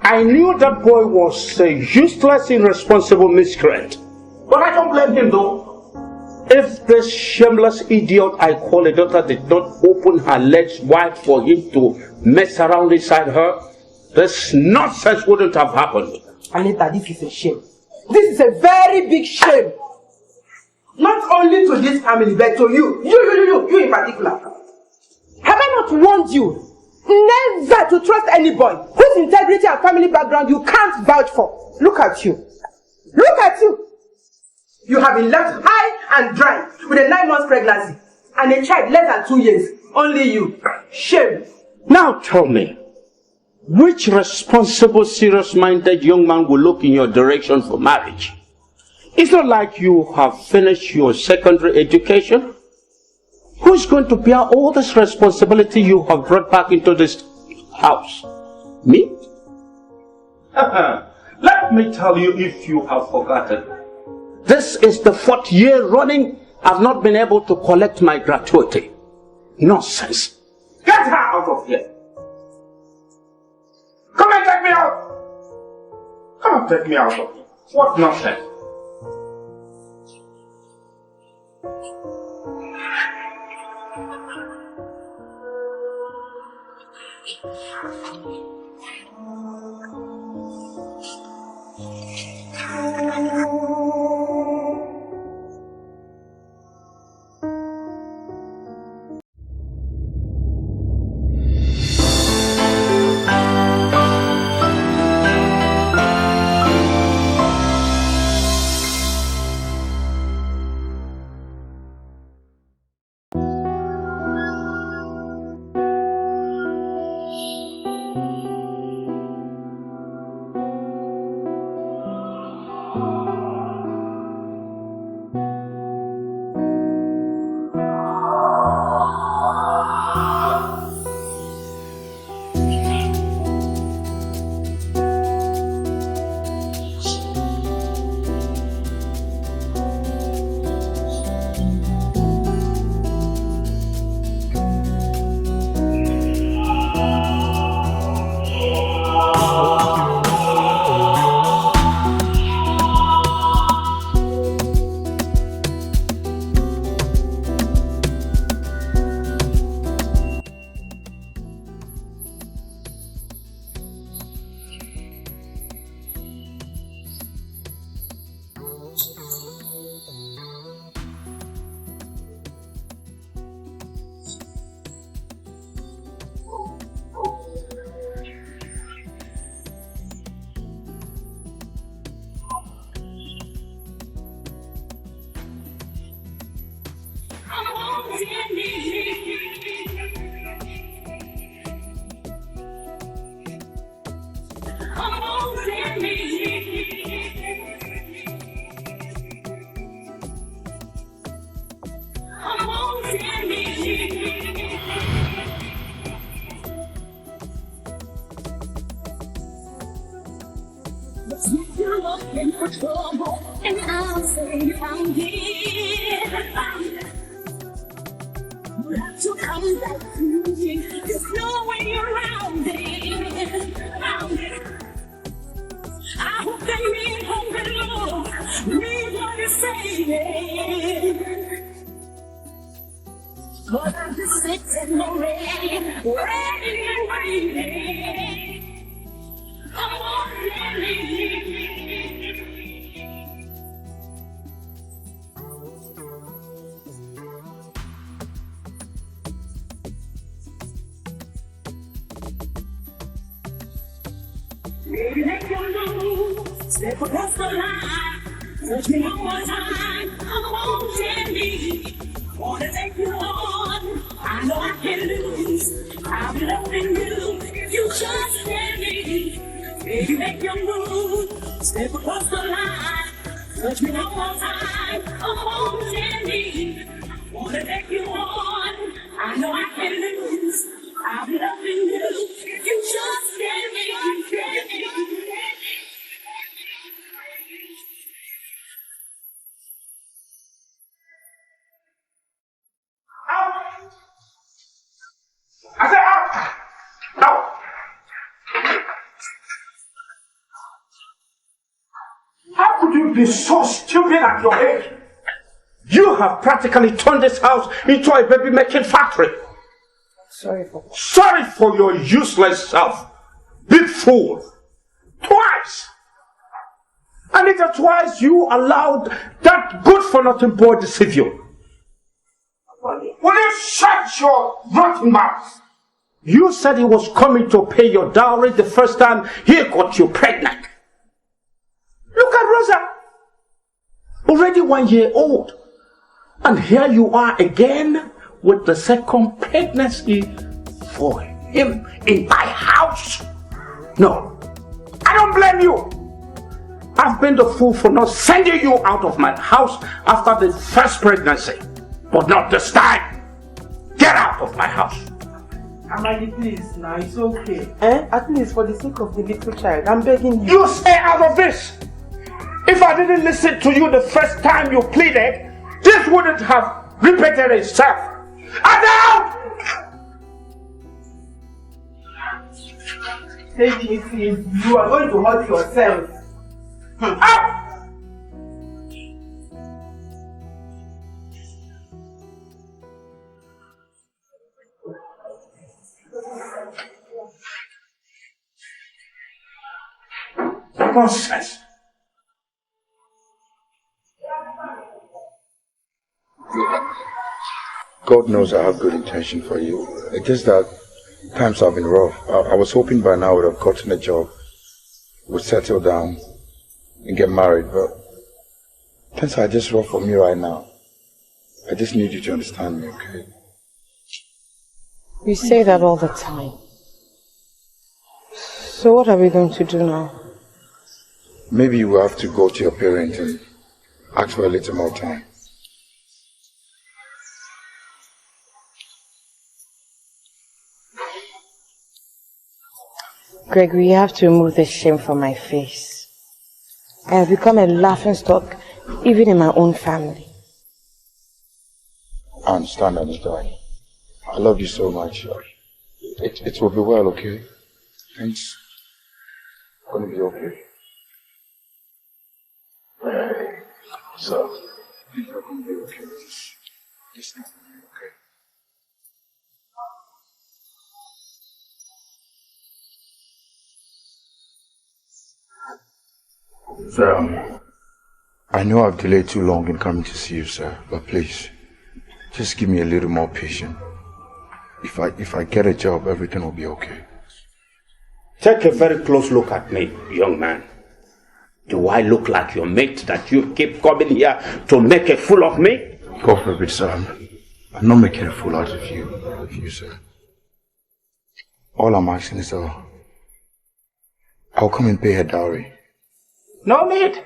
I knew that boy was a useless, irresponsible miscreant. But I don't blame him though. If this shameless idiot I call a daughter did not open her legs wide for him to mess around inside her, this nonsense wouldn't have happened. Anita, this is a shame. This is a very big shame. Not only to this family, but to you. You in particular. Have I not warned you never to trust any boy whose integrity and family background you can't vouch for? Look at you. Look at you. You have been left high and dry with a 9 months pregnancy and a child less than 2 years. Only you. Shame. Now tell me, which responsible, serious-minded young man will look in your direction for marriage? It's not like you have finished your secondary education. Who's going to bear all this responsibility you have brought back into this house? Me? Let me tell you, if you have forgotten, this is the 4th year running I've not been able to collect my gratuity. Nonsense. Get her out of here. Come and take me out. Come and take me out of here. What nonsense. Step across the line, touch me one more time, come on, Jenny. Wanna take you on, I know I can lose. I'll be loving you, you just let me. Baby, make your move, step across the line, touch me one more time, come on, Jenny. Wanna take you on, I know I can lose. I'll be loving you, you just let me. I said, out! Out! you be so stupid at your age? You have practically turned this house into a baby-making factory. Sorry for your useless self. Big fool. Twice. And it's twice you allowed that good-for-nothing boy deceive you. Will you shut your rotten mouth? You said he was coming to pay your dowry the first time he got you pregnant. Look at Rosa. Already 1 year old. And here you are again with the second pregnancy for him in my house. No, I don't blame you. I've been the fool for not sending you out of my house after the first pregnancy. But not this time. Get out of my house. Amadi, please, now it's okay. At least for the sake of the little child, I'm begging you. You stay out of this. If I didn't listen to you the first time you pleaded, this wouldn't have repeated itself. And out! Take it easy. You are going to hurt yourself. Out! Nonsense. God knows I have good intention for you. It's just that times have been rough. I was hoping by now I would have gotten a job, would settle down and get married, but things are just rough for me right now. I just need you to understand me, okay? You say that all the time. So what are we going to do now? Maybe you will have to go to your parents and ask for a little more time. Gregory, you have to remove this shame from my face. I have become a laughingstock, even in my own family. I understand, Anita. I love you so much. It will be well, okay? Things are going to be okay. So, things are going to be okay. Just not okay. Sir, I know I've delayed too long in coming to see you, sir, but please, just give me a little more patience. If I get a job, everything will be okay. Take a very close look at me, young man. Do I look like your mate that you keep coming here to make a fool of me? God forbid, sir. I'm not making a fool out of you, sir. All I'm asking is, I'll come and pay her dowry. No need.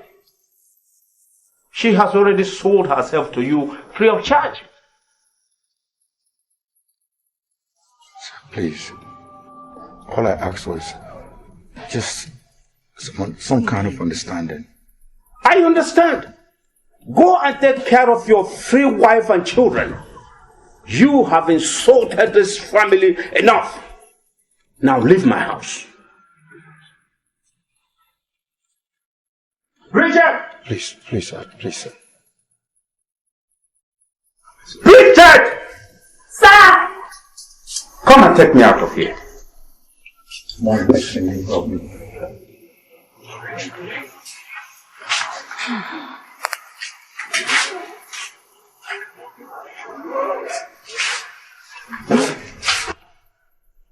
She has already sold herself to you free of charge. Sir, please. All I asked was just some kind of understanding. I understand. Go and take care of your free wife and children. You have insulted this family enough. Now leave my house. Bridget! Please, sir. Please, sir. Bridget! Sir! Come and take me out of here. My blessing help me.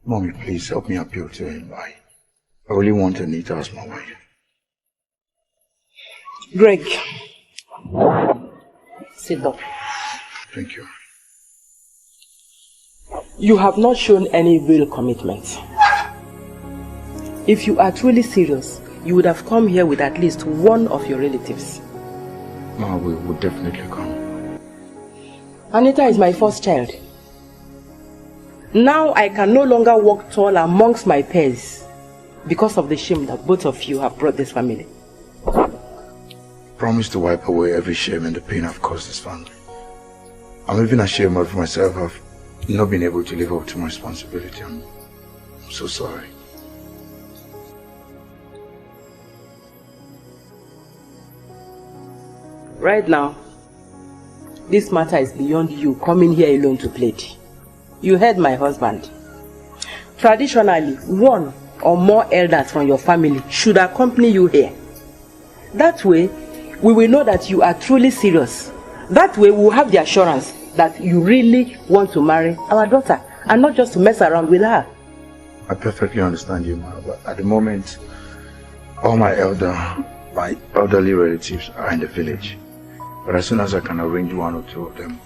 Mommy, please help me appeal to him. I really want Anita as my wife. Greg, sit down. Thank you. You have not shown any real commitment. If you are truly serious, you would have come here with at least one of your relatives. No, we would definitely come. Anita is my first child. Now I can no longer walk tall amongst my peers because of the shame that both of you have brought this family. Promise to wipe away every shame and the pain I've caused this family. I'm even ashamed of myself. I've not been able to live up to my responsibility. I'm so sorry. Right now, this matter is beyond you coming here alone to plead. You heard my husband. Traditionally, one or more elders from your family should accompany you here. That way, we will know that you are truly serious. That way, we will have the assurance that you really want to marry our daughter and not just to mess around with her. I perfectly understand you, Ma, but at the moment, all my elderly relatives are in the village. But as soon as I can arrange one or two of them,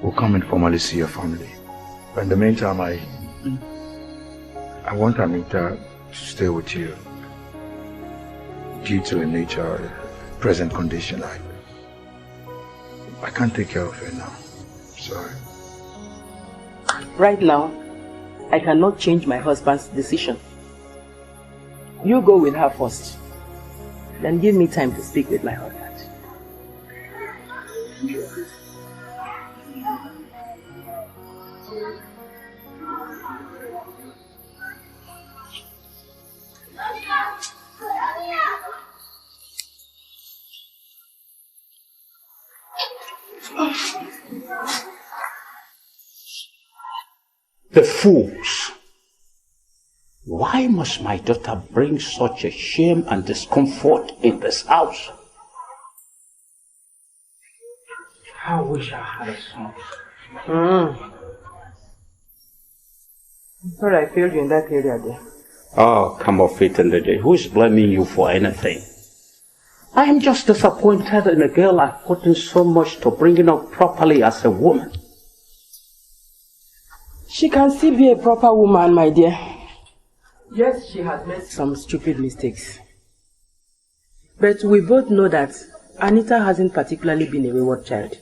we'll come and formally see your family. But in the meantime, I want Anita to stay with you. Due to the nature, present condition, I can't take care of her now. Sorry. Right now, I cannot change my husband's decision. You go with her first. Then give me time to speak with my husband. The fools! Why must my daughter bring such a shame and discomfort in this house? I wish I had a son. Sorry, I failed you in that area there. Oh, come off it in the day. Who is blaming you for anything? I am just disappointed in a girl I've put in so much to bringing up properly as a woman. She can still be a proper woman, my dear. Yes, she has made some stupid mistakes. But we both know that Anita hasn't particularly been a wayward child.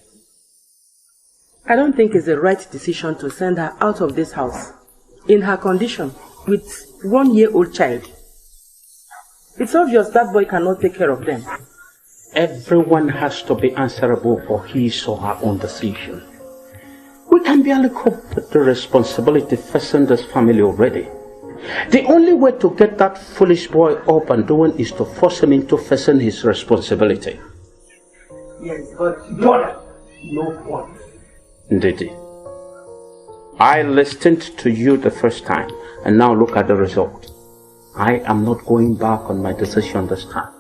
I don't think it's the right decision to send her out of this house in her condition with 1-year-old child. It's obvious that boy cannot take care of them. Everyone has to be answerable for his or her own decision. We can barely cope with the responsibility facing this family already. The only way to get that foolish boy up and doing is to force him into facing his responsibility. Yes, but brother, no point. Indeed. I listened to you the first time, and now look at the result. I am not going back on my decision this time.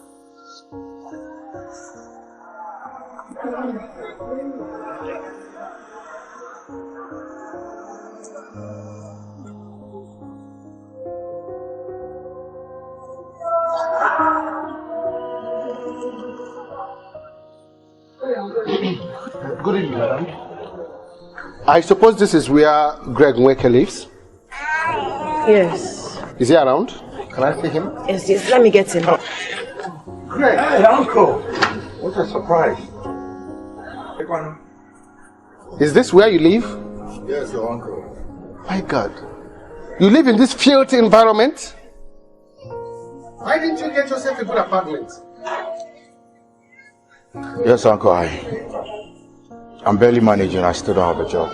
Good evening, madam. I suppose this is where Greg Wake lives? Yes. Is he around? Can I see him? Yes, let me get him. Greg, hey, uncle. What a surprise. Is this where you live? Yes, your uncle. My God. You live in this filthy environment? Why didn't you get yourself a good apartment? Yes, uncle, I'm barely managing. I still don't have a job.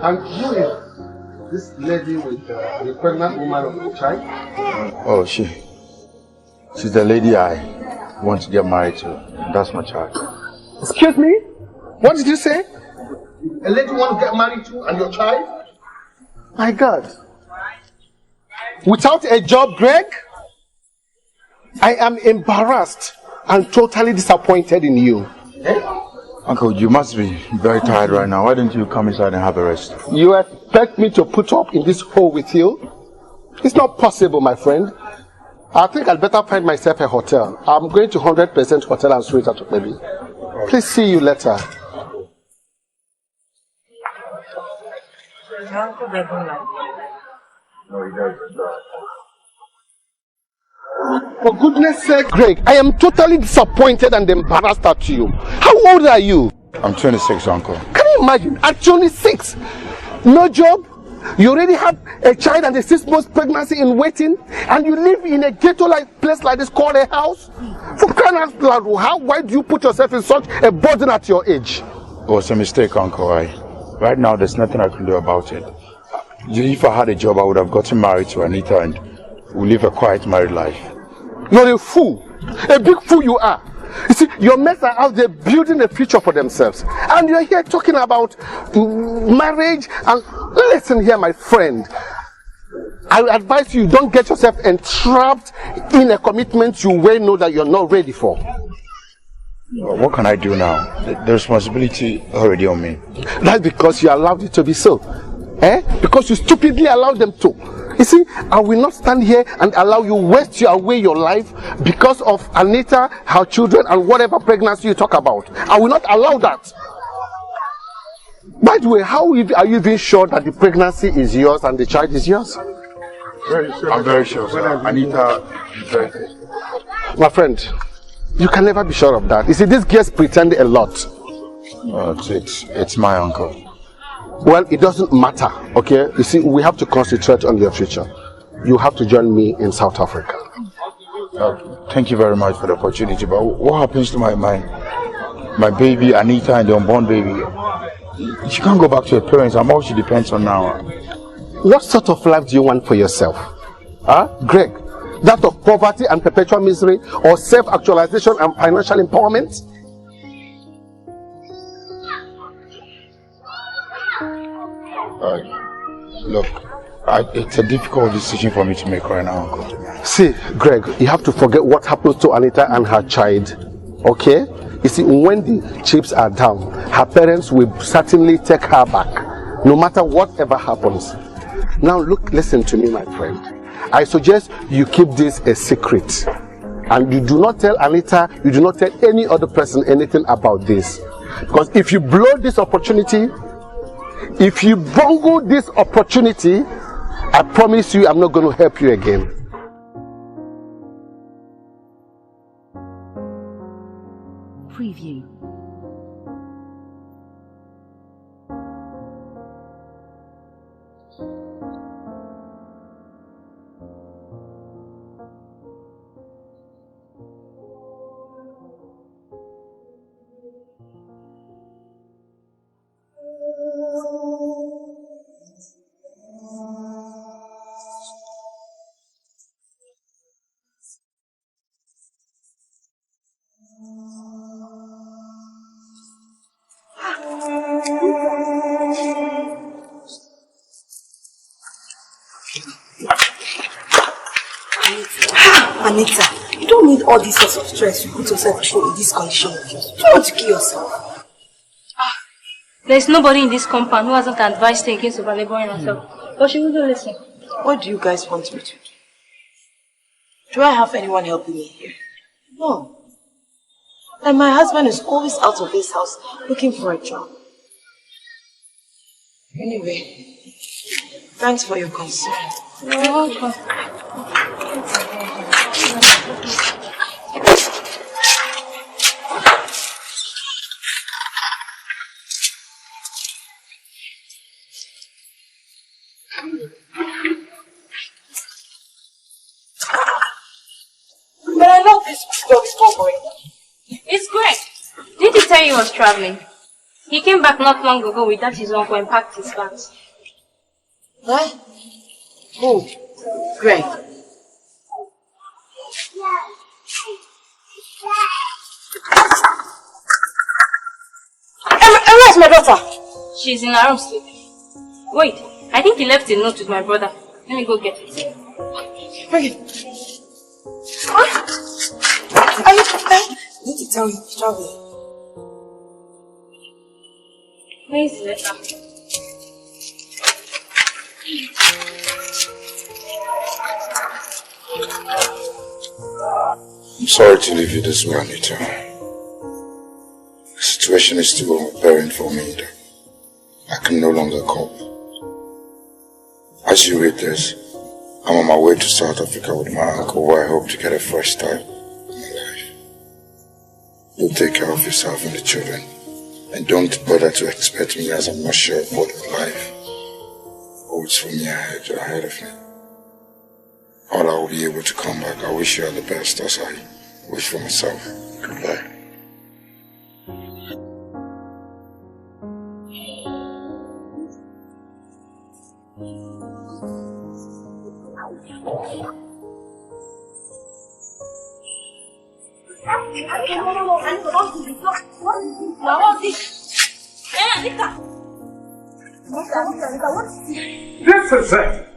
And who is this lady with the pregnant woman of the child? Oh, she's the lady I want to get married to. That's my child. Excuse me? What did you say? A lady you want to get married to and your child? My God. Without a job, Greg? I am embarrassed and totally disappointed in you. Eh? Uncle, you must be very tired right now. Why don't you come inside and have a rest? You expect me to put up in this hole with you? It's not possible, my friend. I think I'd better find myself a hotel. I'm going to 100% hotel and suite at maybe. Please see you later. Uncle doesn't like me. No, he doesn't. For goodness sake, Greg, I am totally disappointed and embarrassed at you. How old are you? I'm 26, uncle. Can you imagine? At 26, no job, you already have a child and a 6-month pregnancy in waiting, and you live in a ghetto-like place like this called a house? For crying out loud, why do you put yourself in such a burden at your age? It was a mistake, uncle. Right now, there's nothing I can do about it. If I had a job, I would have gotten married to Anita and we live a quiet married life. You're a fool. A big fool you are. You see, your mates are out there building a future for themselves. And you're here talking about marriage. And listen here, my friend. I advise you, don't get yourself entrapped in a commitment you well know that you're not ready for. What can I do now? The responsibility already on me. That's because you allowed it to be so. Because you stupidly allowed them to. You see, I will not stand here and allow you waste away your life because of Anita, her children, and whatever pregnancy you talk about. I will not allow that. By the way, how are you even sure that the pregnancy is yours and the child is yours? I'm very sure, sir. Anita is very good. My friend, you can never be sure of that. You see, these girls pretend a lot. It's my uncle. Well, it doesn't matter, okay? You see, we have to concentrate on your future. You have to join me in South Africa. Thank you very much for the opportunity, but what happens to my baby, Anita, and the unborn baby? She can't go back to her parents. I'm all she depends on now. What sort of life do you want for yourself? Greg? That of poverty and perpetual misery, or self-actualization and financial empowerment? Look, it's a difficult decision for me to make right now, Uncle. See, Greg, you have to forget what happened to Anita and her child, okay? You see, when the chips are down, her parents will certainly take her back, no matter whatever happens. Now, look, listen to me, my friend. I suggest you keep this a secret. And you do not tell Anita, you do not tell any other person anything about this. Because if you blow this opportunity, if you bungle this opportunity, I promise you I'm not going to help you again. Preview. Anita, you don't need all these sorts of stress you put yourself through in this condition. You don't want to kill yourself. There's nobody in this compound who hasn't advised her against overlaboring herself. But she wouldn't listen. What do you guys want me to do? Do I have anyone helping me here? No. And my husband is always out of this house looking for a job. Anyway, thanks for your concern. You're welcome. But I know this dog is not going. It's Greg. Didn't he tell you he was traveling? He came back not long ago without his uncle and packed his bags. What? Who? Greg. Where's my daughter? She's in her room sleeping. Wait, I think he left a note with my brother. Let me go get it. Bring it. What? I need to tell you, he's traveling. Where is the letter? I'm sorry to leave you this way, Anita. The situation is too overbearing for me that I can no longer cope. As you read this, I'm on my way to South Africa with my uncle, where I hope to get a fresh start in my life. You take care of yourself and the children, and don't bother to expect me, as I'm not sure what life holds for me ahead of me. All I will be able to come back. I wish you all the best, as I wish for myself. Goodbye. This is it.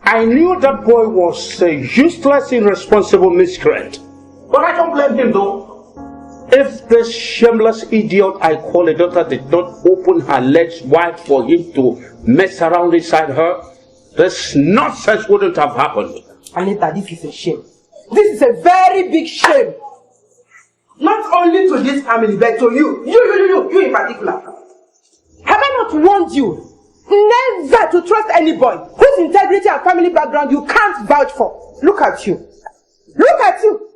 I knew that boy was a useless, irresponsible miscreant. But I don't blame him though. If this shameless idiot I call a daughter did not open her legs wide for him to mess around inside her, this nonsense wouldn't have happened. Anita, this is a shame. This is a very big shame. Not only to this family, but to you. You in particular. Have I not warned you never to trust anybody whose integrity and family background you can't vouch for? Look at you. Look at you.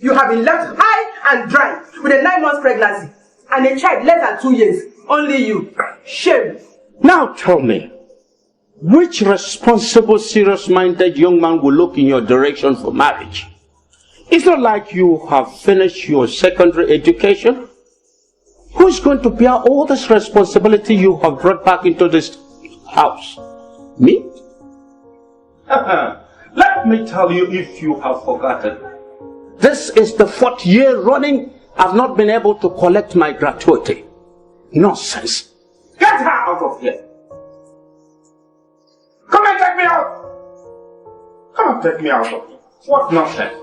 You have been left high and dry with a 9 months pregnancy and a child less than 2 years. Only you. Shame. Now tell me, which responsible, serious-minded young man will look in your direction for marriage? It's not like you have finished your secondary education. Who's going to bear all this responsibility you have brought back into this house? Me? Let me tell you, if you have forgotten, this is the 4th year running I've not been able to collect my gratuity. Nonsense. Get her out of here. Come and take me out. Come and take me out of here. What nonsense.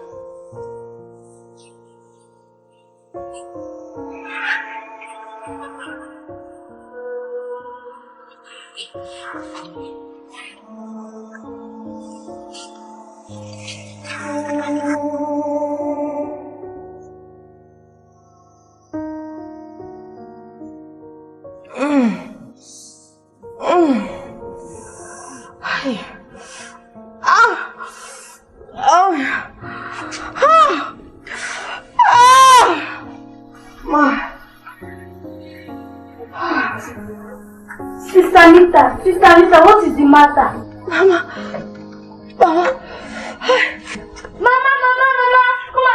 Sister Anita, what is the matter? Mama.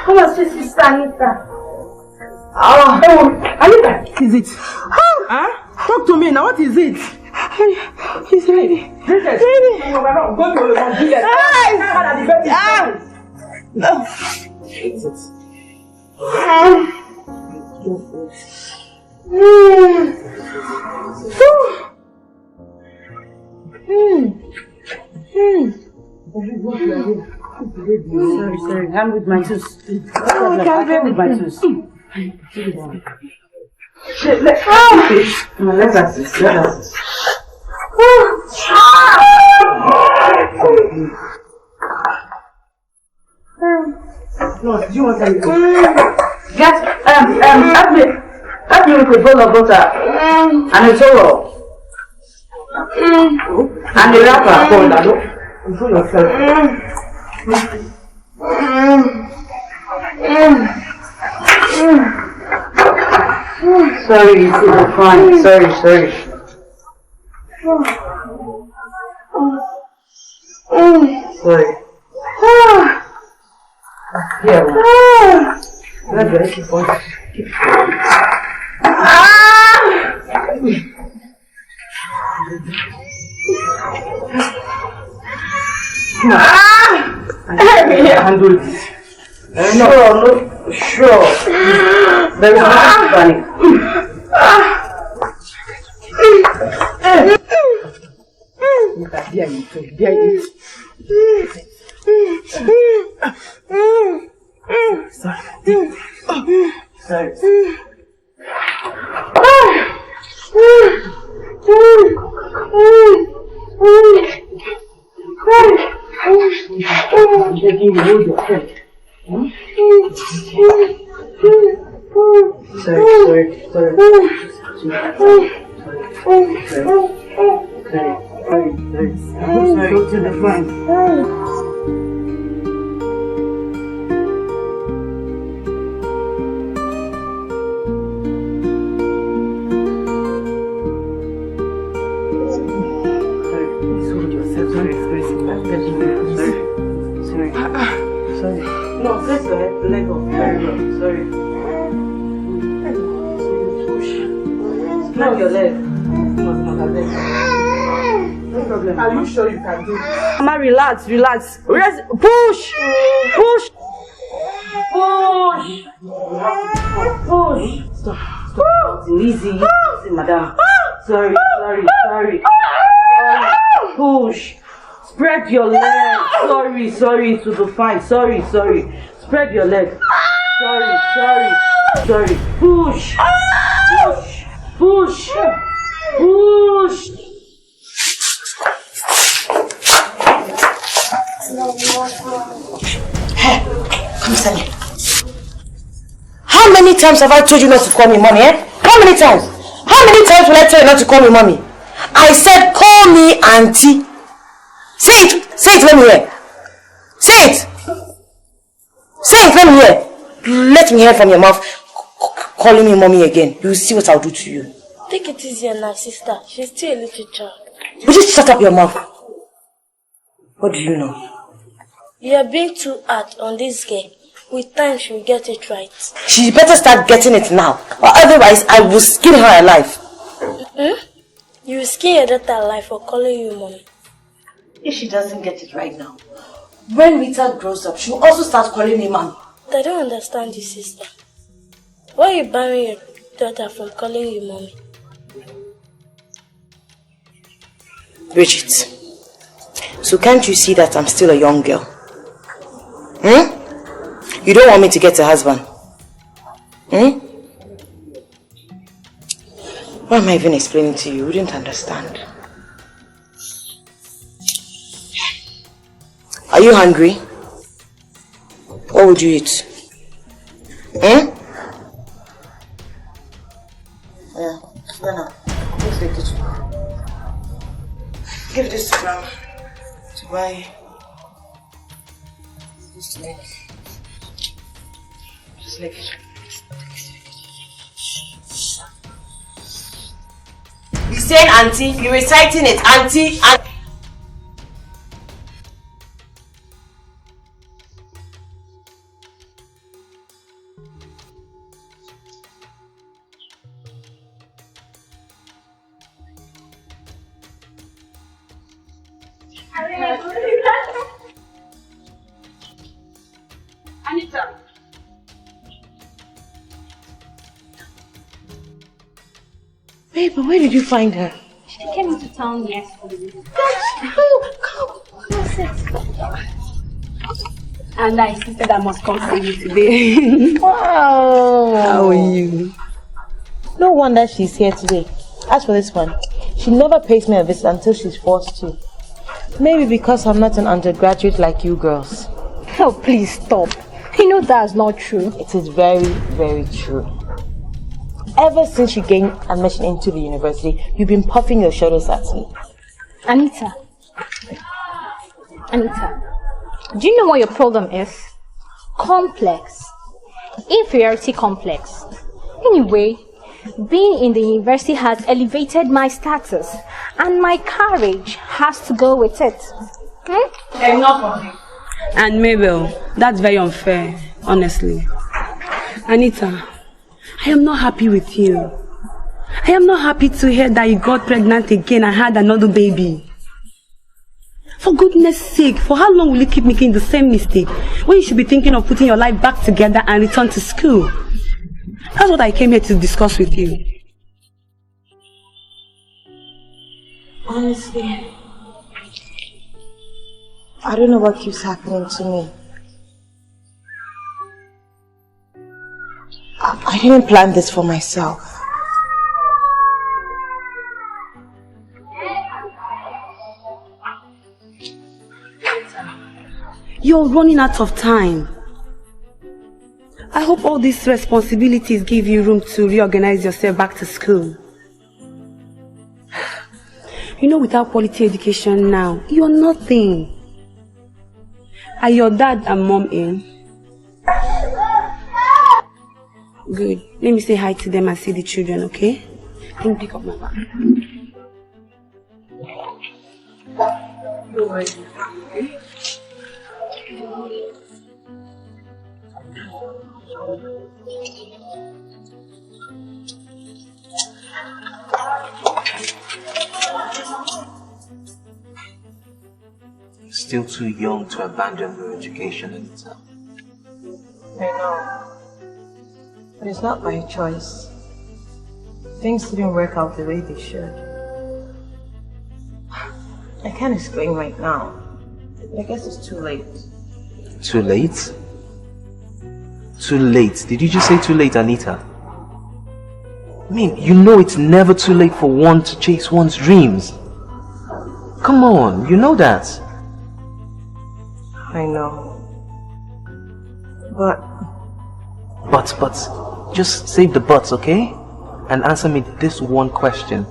Come and see Sister Anita. Anita, what is it? Huh? Talk to me now, what is it? He's ready. Princess, go to the village. No. Sorry. I'm with my tooth. I'm with my tooth. Let's assist. No, do you want anything? Get, help me with a bowl of butter and a towel. And a wrapper for that. Control yourself. Sorry, it's fine. Sorry. Sorry. Yeah. Handle it. Sure. There is nothing to panic. Sorry. I'm taking the wood yourself. Sorry. Go to the front. No, press your leg off. Very well. Sorry. Push. Snap your leg. No, leg. No problem. Are you sure you can do it? Mama, relax. Push. Stop. Easy, madam. Sorry. Push. Spread your leg. Sorry, it will be fine. Sorry. Spread your leg. Sorry. Push. Hey, come stand here. How many times have I told you not to call me mommy, eh? How many times? How many times will I tell you not to call me mommy? I said call me auntie. Say it, let me hear. Say it, let me hear. Let me hear from your mouth calling me mommy again. You will see what I'll do to you. Take it easy on our sister. She's still a little child. Will you shut up your mouth? What do you know? You are being too hard on this girl. With time, she will get it right. She better start getting it now. Or otherwise, I will skin her alive. You will skin your daughter alive for calling you mommy. If she doesn't get it right now, when Rita grows up, she will also start calling me mommy. I don't understand you, sister. Why are you banning your daughter from calling you mommy? Bridget, so can't you see that I'm still a young girl? You don't want me to get a husband? Why am I even explaining to you? You wouldn't understand. Are you hungry? What would you eat? Yeah, Leonard, go to the kitchen. Give this to Grandma to buy this leg. Just like it. You saying auntie? You're reciting it, auntie. Anita. Babe, but where did you find her? She came into town yesterday. Come, sit. And I insisted I must come for you today. Wow. How are you? No wonder she's here today. As for this one, she never pays me a visit until she's forced to. Maybe because I'm not an undergraduate like you girls. Oh, please stop. You know that's not true. It is very, very true. Ever since you gained admission into the university, you've been puffing your shoulders at me. Anita, do you know what your problem is? Complex. Inferiority complex. Anyway, being in the university has elevated my status, and my courage has to go with it. Enough of it. And Mabel, that's very unfair, honestly. Anita, I am not happy with you. I am not happy to hear that you got pregnant again and had another baby. For goodness sake, for how long will you keep making the same mistake when you should be thinking of putting your life back together and return to school? That's what I came here to discuss with you. Honestly, I don't know what keeps happening to me. I didn't plan this for myself. You're running out of time. I hope all these responsibilities give you room to reorganize yourself back to school. You know, without quality education now, you're nothing. Are your dad and mom in? Good. Let me say hi to them and see the children, okay? Let me pick up my bag. Don't worry. Still too young to abandon your education, Anita. I know. But it's not my choice. Things didn't work out the way they should. I can't explain right now. But I guess it's too late. Too late? Too late? Did you just say too late, Anita? I mean, you know it's never too late for one to chase one's dreams. Come on, you know that. I know. But, just save the buts, okay? And answer me this one question.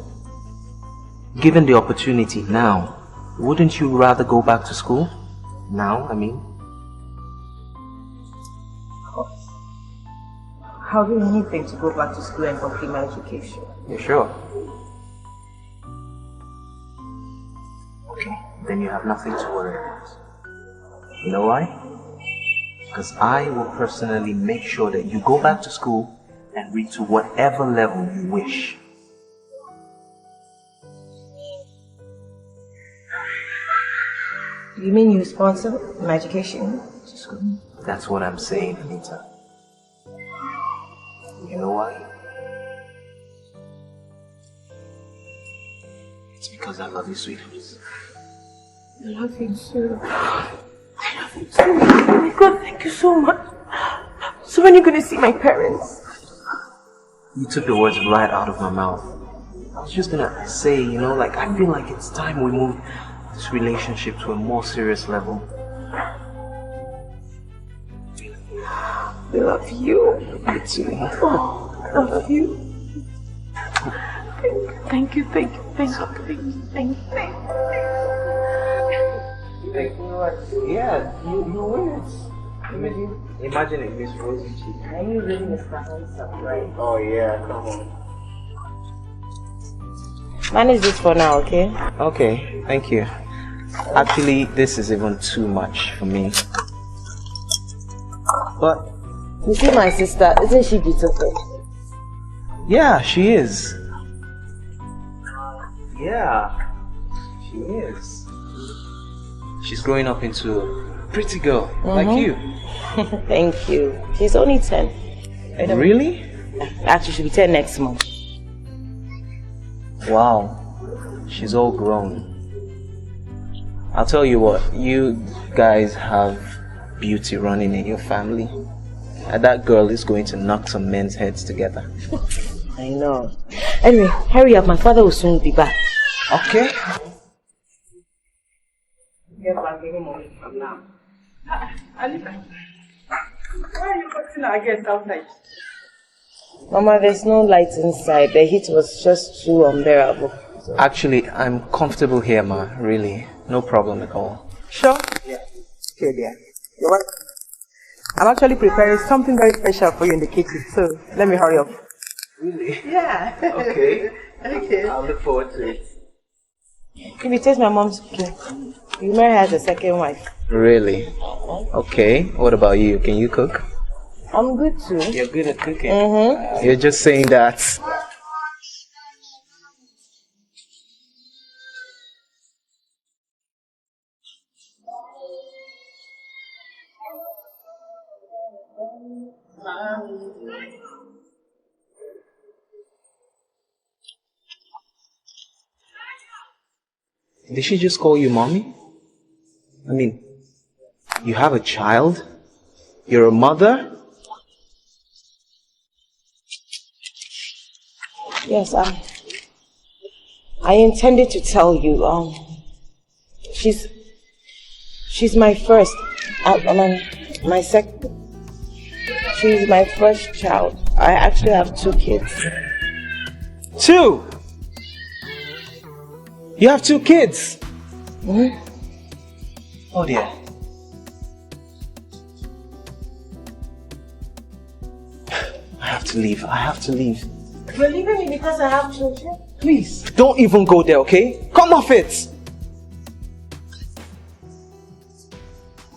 Given the opportunity now, wouldn't you rather go back to school? Now, I mean. I'll do anything to go back to school and complete my education. You sure? Okay, then you have nothing to worry about. You know why? Because I will personally make sure that you go back to school and read to whatever level you wish. You mean you sponsor my education? That's what I'm saying, Anita. You know why? It's because I love you, sweetheart. I love you too. I love you too. Oh my God, thank you so much. So when are you going to see my parents? You took the words right out of my mouth. I was just gonna say, you know, like, I feel like it's time we move this relationship to a more serious level. I love you. Me too. Oh, I love you. Thank you. Thank you. Yeah, you win it. Imagine it, Miss Rosy Cheek. Are you really Mr. Handsome, right? Oh yeah, come on. Manage this for now, okay? Okay, thank you. Actually, this is even too much for me. But you see my sister, isn't she beautiful? yeah, she is. Yeah, she is. She's growing up into a pretty girl, like you. Thank you. She's only 10. Really? Actually, she'll be 10 next month. Wow, she's all grown. I'll tell you what, you guys have beauty running in your family. And that girl is going to knock some men's heads together. I know. Anyway, hurry up, my father will soon be back. Okay. Get back any moment from now. Alita, why are you putting our guests outside? Mama, there's no light inside. The heat was just too unbearable. Actually, I'm comfortable here, Ma. Really. No problem at all. Sure? Yeah. Okay, dear. You're welcome. I'm actually preparing something very special for you in the kitchen, so let me hurry up. Really? Yeah. Okay. Okay. I'll look forward to it. If you taste my mom's cooking, you marry her as a second wife. Really? Okay. What about you? Can you cook? I'm good too. You're good at cooking. You're just saying that. Did she just call you mommy? I mean, you have a child? You're a mother? Yes, I intended to tell you, she's my first, my second, she's my first child. I actually have 2 kids. 2? You have 2 kids? Oh dear. I have to leave. You're leaving me because I have children? Please, don't even go there, okay? Come off it!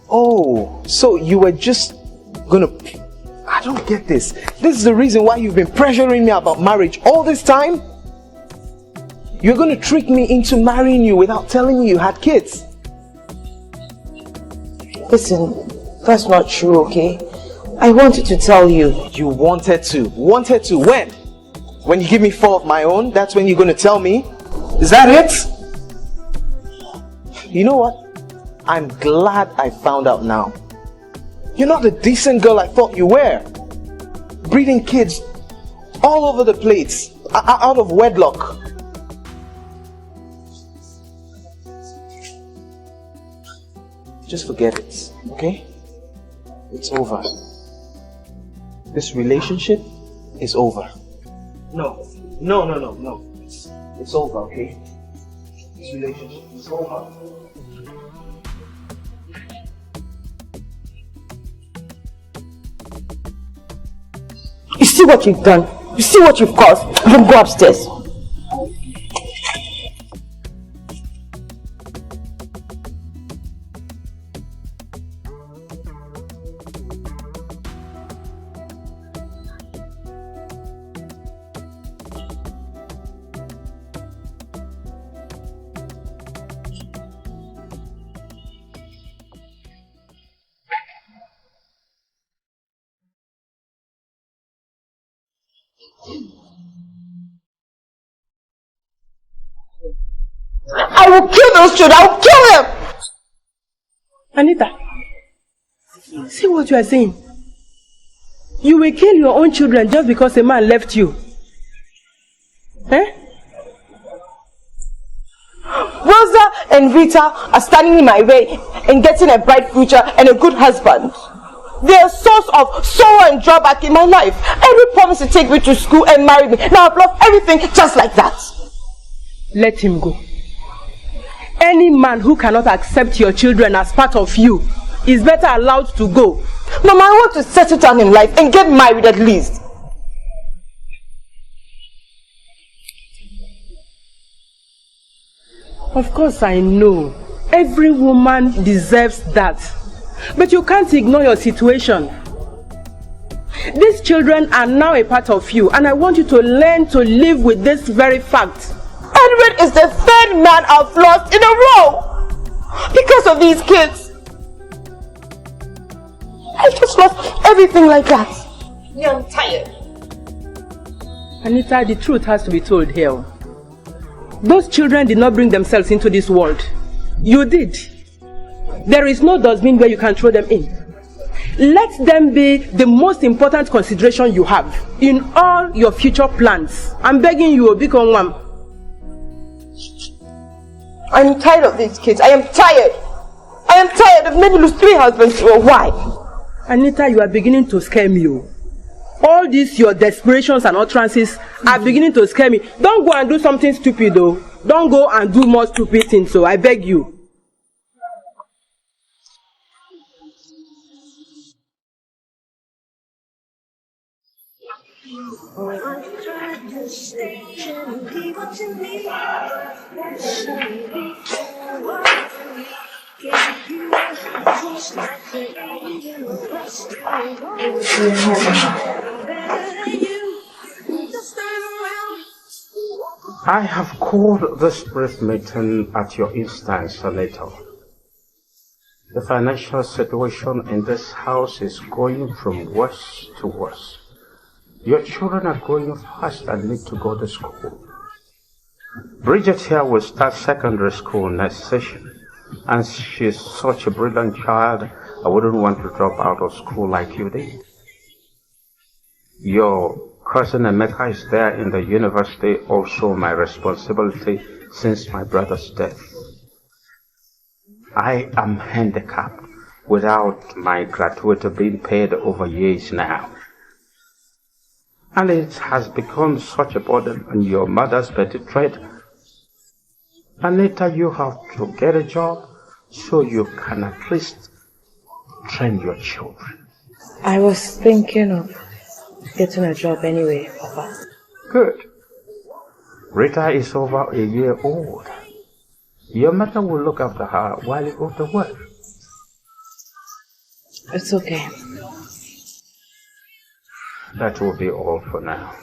Oh, so you were just gonna... I don't get this. This is the reason why you've been pressuring me about marriage all this time? You're gonna trick me into marrying you without telling me you had kids? Listen, that's not true, okay? I wanted to tell you. You wanted to? Wanted to? When? When you give me 4 of my own, that's when you're going to tell me? Is that it? You know what? I'm glad I found out now. You're not the decent girl I thought you were. Breeding kids all over the place, out of wedlock. Just forget it, okay? It's over. This relationship is over. No. It's over, okay? This relationship is over. You see what you've done? You see what you've caused? You can go upstairs. I will kill those children. I will kill them. Anita, see what you are saying. You will kill your own children just because a man left you. Eh? Rosa and Rita are standing in my way in getting a bright future and a good husband. They are a source of sorrow and drawback in my life. Every promise to take me to school and marry me. Now I've lost everything just like that. Let him go. Any man who cannot accept your children as part of you is better allowed to go. Mama, I want to settle down in life and get married at least. Of course I know. Every woman deserves that. But you can't ignore your situation. These children are now a part of you, and I want you to learn to live with this very fact. Edward is the 3rd man I've lost in a row because of these kids. I just lost everything like that. Yeah, I'm tired. Anita, the truth has to be told here. Those children did not bring themselves into this world. You did. There is no dustbin where you can throw them in. Let them be the most important consideration you have in all your future plans. I'm begging you, become one. I'm tired of these kids. I am tired. I am tired of making lose 3 husbands to a wife. Anita, you are beginning to scare me. All these your desperations and utterances are beginning to scare me. Don't go and do something stupid though. Don't go and do more stupid things, so I beg you. I have called this brief meeting at your instance, Senator. The financial situation in this house is going from worse to worse. Your children are growing fast and need to go to school. Bridget here will start secondary school next session, and she's such a brilliant child, I wouldn't want to drop out of school like you did. Your cousin Emeka is there in the university, also my responsibility since my brother's death. I am handicapped without my gratuity being paid over years now. And it has become such a burden on your mother's petty trade. Anita, you have to get a job so you can at least train your children. I was thinking of getting a job anyway, Papa. Good. Rita is over a year old. Your mother will look after her while you go to work. It's okay. That will be all for now.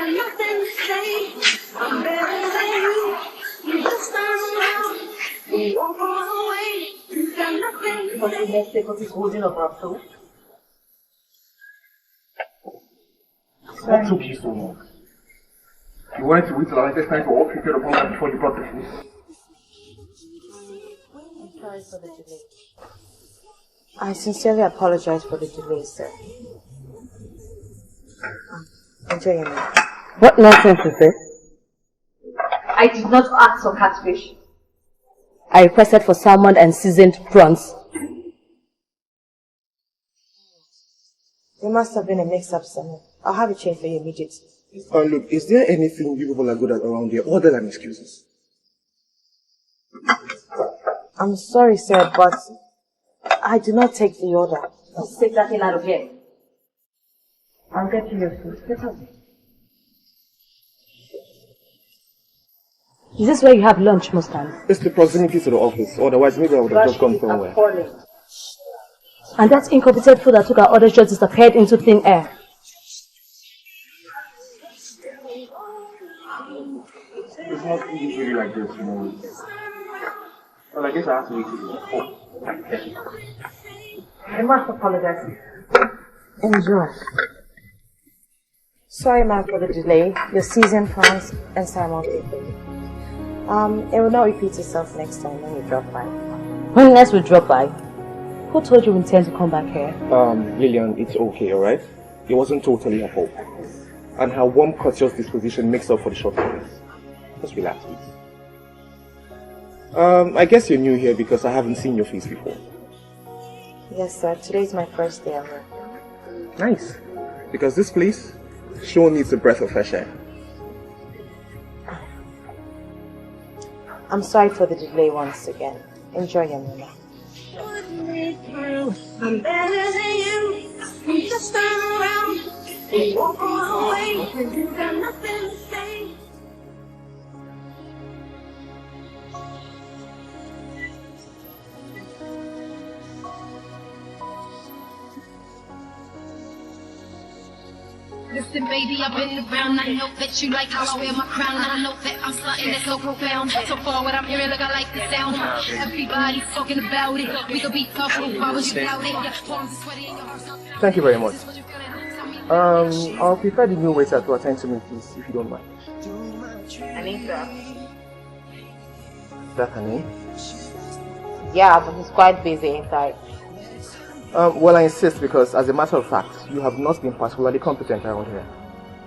got nothing to say. I'm better than you. You just turn around. You walk all away. You got nothing to say. What is holding up our soul? What took you so long? You wanted to wait till I had time to all prepare upon that before you brought the food. I'm sorry for the delay. I sincerely apologize for the delay, sir. Enjoy your meal. What nonsense is this? I did not ask for catfish. I requested for salmon and seasoned prawns. There must have been a mix-up somewhere. I'll have it changed for you immediately. Look, is there anything you people are good at around here other than excuses? I'm sorry, sir, but I do not take the order. Let's take that thing out of here. I'll get you your food. Get up. Is this where you have lunch most times? It's the proximity to the office, otherwise maybe I would have just gone somewhere. And that incompetent food that took our orders just disappeared into thin air. It's not usually like this, you know. Well, I guess I have to wait till it's full. I must apologize. Enjoy. Sorry, ma'am, for the delay. Your seasoned prawns and salmon. It will not repeat itself next time when you drop by. When next we drop by? Who told you we intend to come back here? Lillian, it's okay, alright? It wasn't totally her fault. And her warm, courteous disposition makes up for the shortcomings. Just relax, please. I guess you're new here because I haven't seen your face before. Yes, sir. Today's my first day at work. Nice. Because this place sure needs a breath of fresh air. I'm sorry for the delay once again. Enjoy your meal. I'm better than you. You just turn around. You walk all away. You got nothing to say. Listen, baby, I've been around. I know that you like how I wear my crown. I know that I'm something that's so profound. So far, what I'm hearing, look, I like the sound. Everybody's talking about it. We could be tough, why would you doubt it? Thank you very much. I'll prefer the new waiter to attend to me, please, if you don't mind. Anita. Is that her name? Yeah, but he's quite busy inside. Well, I insist because, as a matter of fact, you have not been particularly competent around here.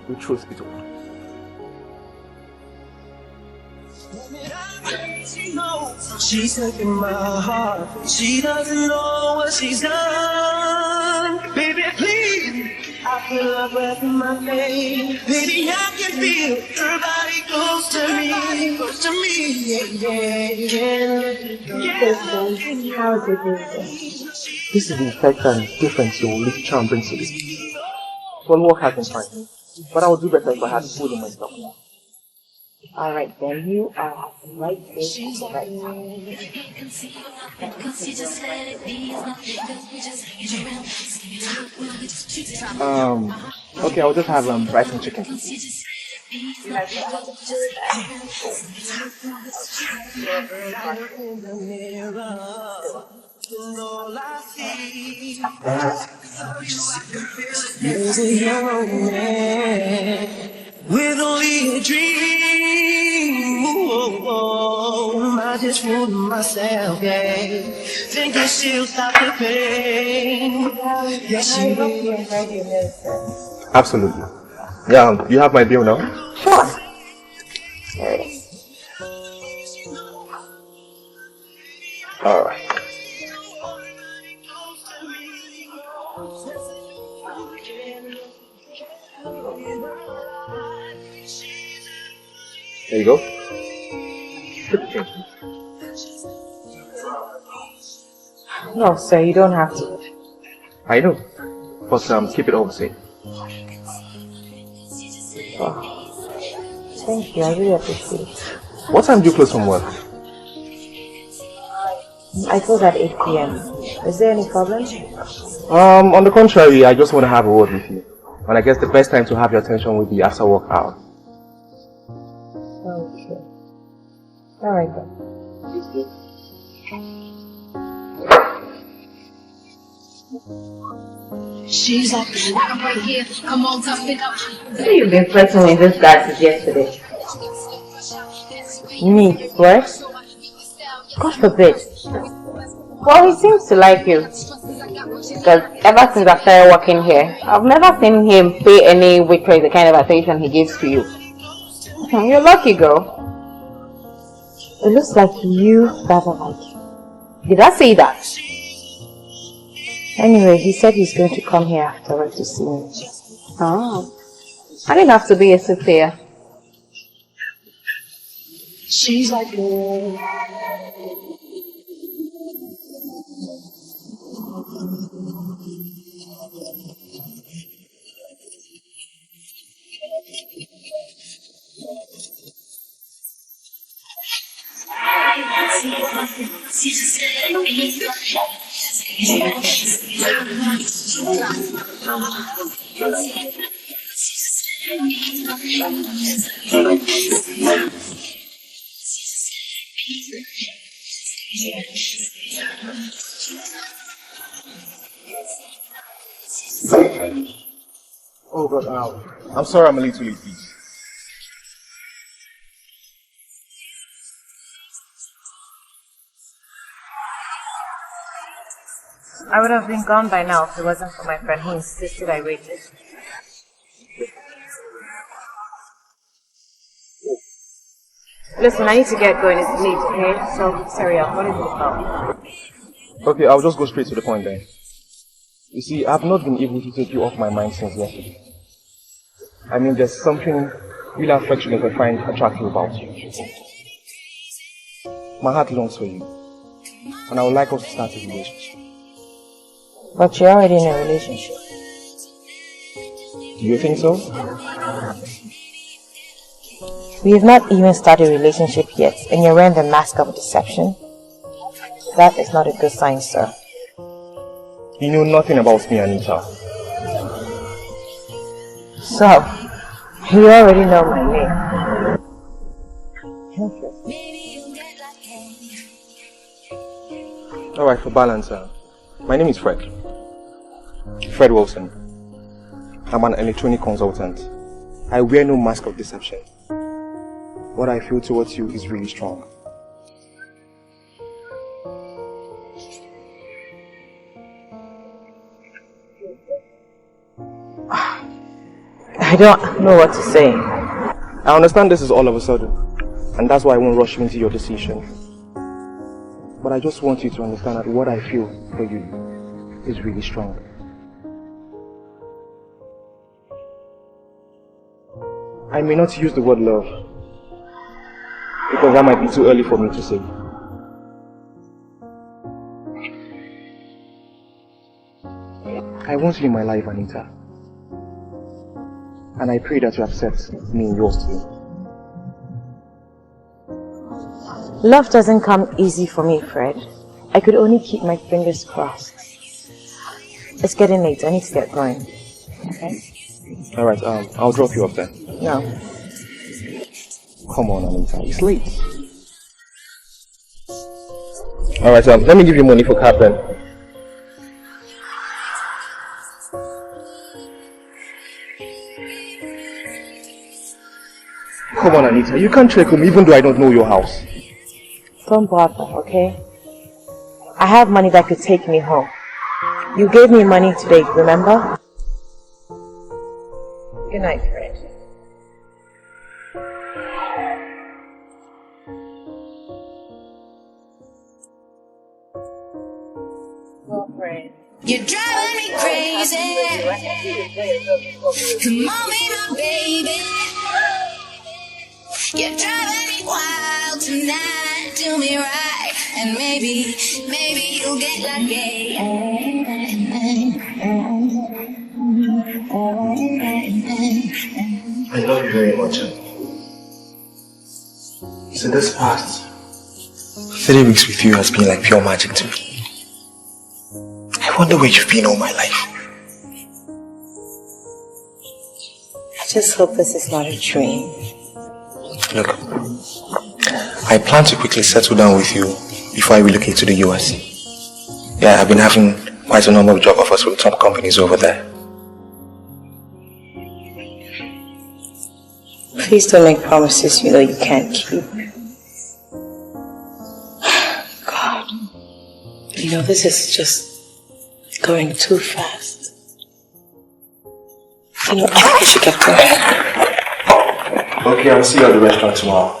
The truth be told. She's taking my heart. She doesn't know what she's done. Baby, please. I feel her breath in my face. Baby, I can feel her body close to me. Close to me. Yeah. How is it doing? This is the effect and difference your little charm brings to this. Well, work has been fine. But I would do better if I had food in my stomach. Alright, then you are right there. Right. Okay, I'll just have rice and chicken. All I see is a young man with only a dream. Ooh, I just fooled myself, yeah. Thinking she'll stop the pain. Yes, she will. Absolutely. Yeah, you have my bill now? Sure. There it is. Alright. There you go. No, sir, you don't have to. I know. But keep it all the same. Oh. Thank you, I really appreciate it. What time do you close from work? I close at 8 p.m. Is there any problem? On the contrary, I just want to have a word with you. And I guess the best time to have your attention will be after work hour. Okay. Alright then. She's like, I'm right here, come on, tough it up. So you've been flirting with this guy since yesterday? Me, what? God forbid. Well, he seems to like you. Because ever since I started working here, I've never seen him pay any waitress the kind of attention he gives to you. You're lucky, girl. It looks like you doesn't like you. Did I say that? Anyway, he said he's going to come here afterwards to see me. Oh. I didn't have to be a Sophia. She's like, Oh God, I'm sorry I'm a little late, please. I would have been gone by now if it wasn't for my friend who insisted I waited. Listen, I need to get going. It's late, okay? So, sorry, what is it about? Okay, I'll just go straight to the point then. You see, I've not been able to take you off my mind since yesterday. I mean, there's something really affectionate I find attractive about you. My heart longs for you, and I would like us to start a relationship. But you're already in a relationship. Do you think so? We've not even started a relationship yet, and you're wearing the mask of deception. That is not a good sign, sir. You know nothing about me, Anita. So, you already know my name. Alright, for balance, my name is Fred. Fred Wilson. I'm an electronic consultant. I wear no mask of deception. What I feel towards you is really strong. I don't know what to say. I understand this is all of a sudden, and that's why I won't rush you into your decision. But I just want you to understand that what I feel for you is really strong. I may not use the word love, because that might be too early for me to say. I want you in my life, Anita. And I pray that you accept me in yours too. Love doesn't come easy for me, Fred. I could only keep my fingers crossed. It's getting late. I need to get going. Okay? Alright, I'll drop you off then. No. Come on, Anita. It's late. Alright, let me give you money for cab then. Come on, Anita. You can't trick me even though I don't know your house. Don't bother, okay? I have money that could take me home. You gave me money today, remember? Good night, Fred. Well, Fred. You're driving me crazy. Come on, be my baby. You're driving me wild tonight. Do me right, and maybe you'll get lucky. I love you very much. So this past 3 weeks with you has been like pure magic to me. I wonder where you've been all my life. just hope this is not a dream. Look, I plan to quickly settle down with you before I relocate to the US. Yeah, I've been having quite a number of job offers with top companies over there. Please don't make promises you know you can't keep. God, you know, this is just going too fast. You know, I think I should get going. Okay, I'll see you at the restaurant tomorrow.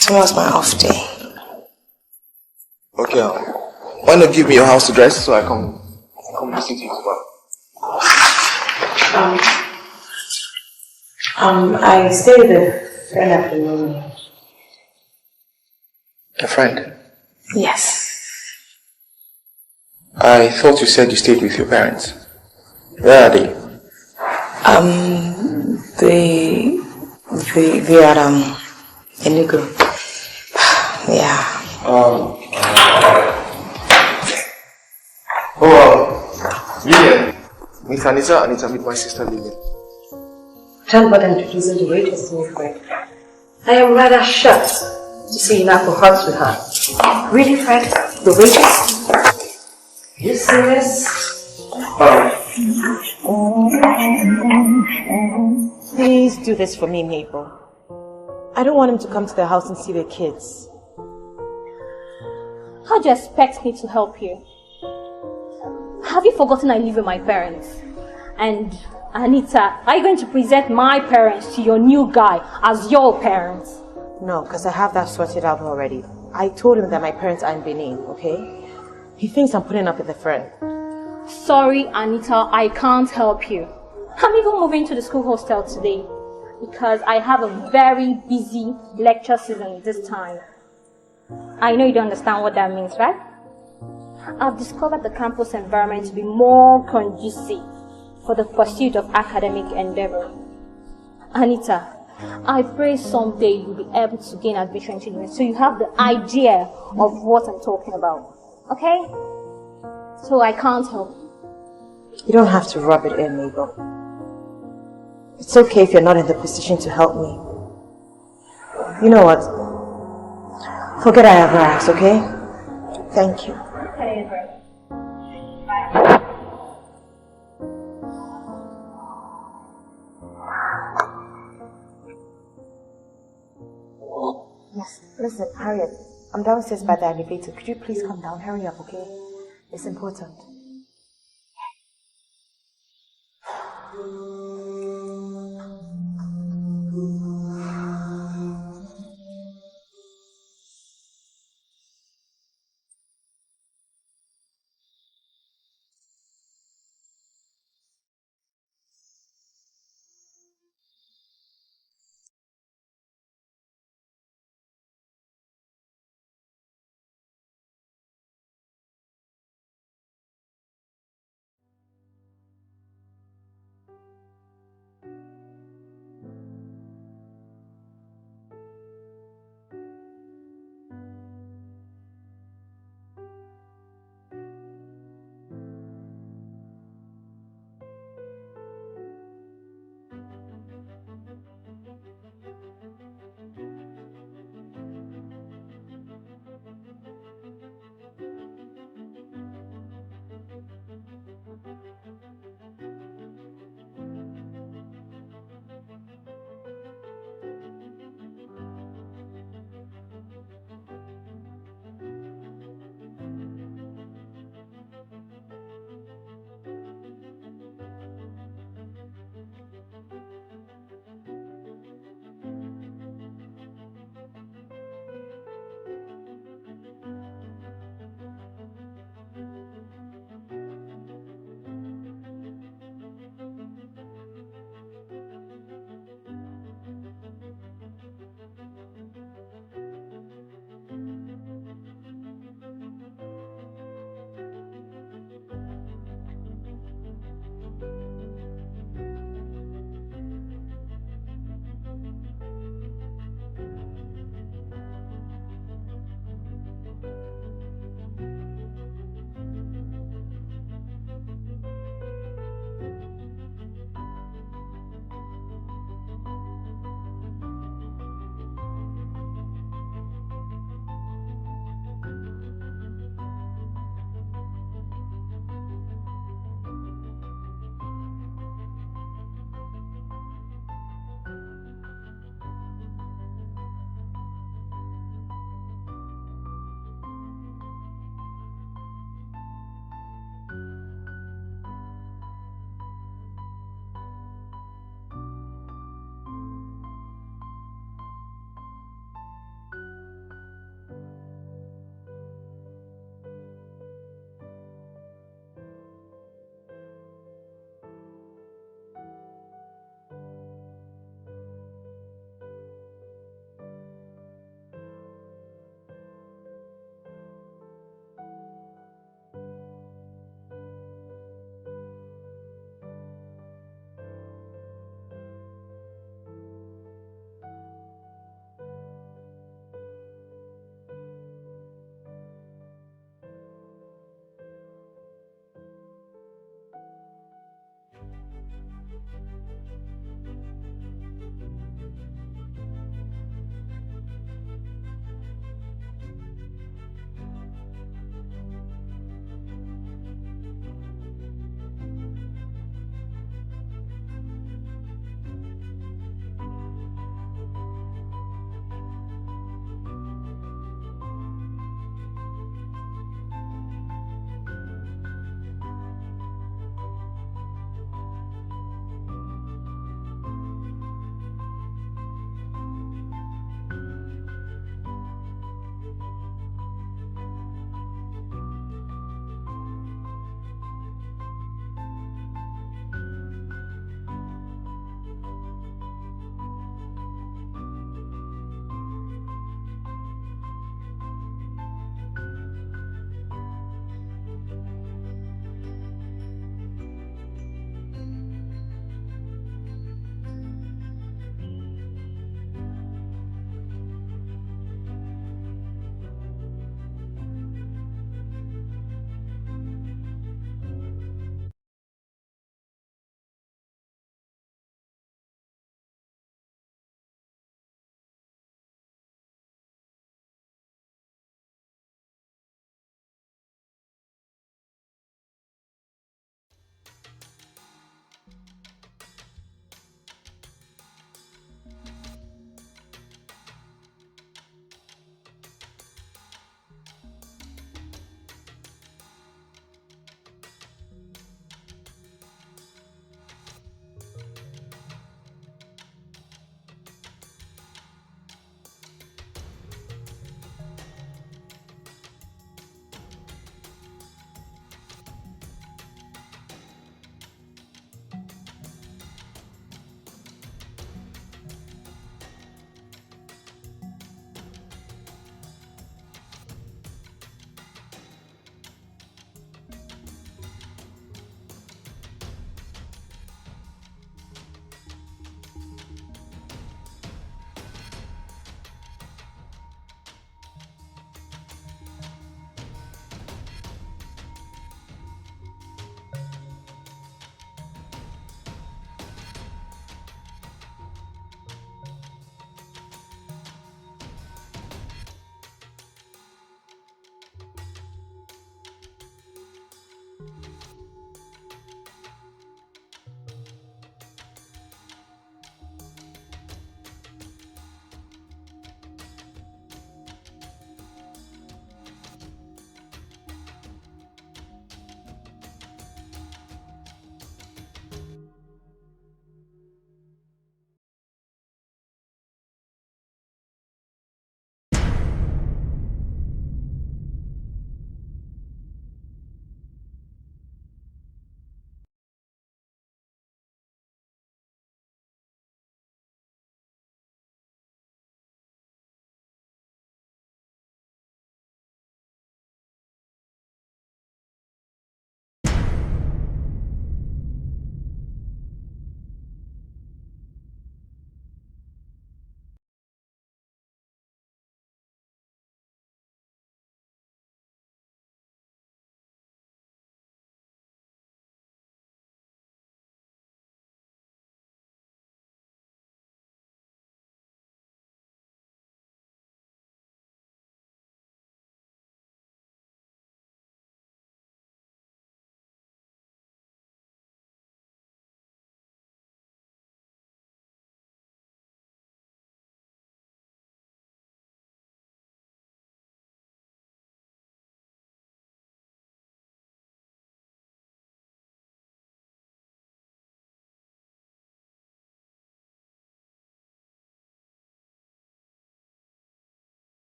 Tomorrow's my off day. Okay, why not give me your house address so I come visit you tomorrow? I stay with a friend at the moment. A friend? Yes. I thought you said you stayed with your parents. Where are they? They are Enugu. Yeah. Lillian. Meet Anita, meet my sister Lillian. Don't bother introducing the waitress to me, Fred. I am rather shocked to see you now for hearts with her. Really, Fred? The waitress? Are you serious? Please do this for me, Mabel. I don't want him to come to the house and see the kids. How do you expect me to help you? Have you forgotten I live with my parents? And Anita, are you going to present my parents to your new guy as your parents? No, because I have that sorted out already. I told him that my parents are in Benin, okay? He thinks I'm putting up with a friend. Sorry, Anita, I can't help you. I'm even moving to the school hostel today because I have a very busy lecture season this time. I know you don't understand what that means, right? I've discovered the campus environment to be more conducive for the pursuit of academic endeavor. Anita, I pray someday you'll be able to gain admission to me so you have the idea of what I'm talking about. Okay? So I can't help you. You don't have to rub it in, Mabel. It's okay if you're not in the position to help me. You know what? Forget I ever asked, okay? Thank you. Yes, listen, Harriet. I'm downstairs by the elevator. Could you please come down? Hurry up, okay? It's important.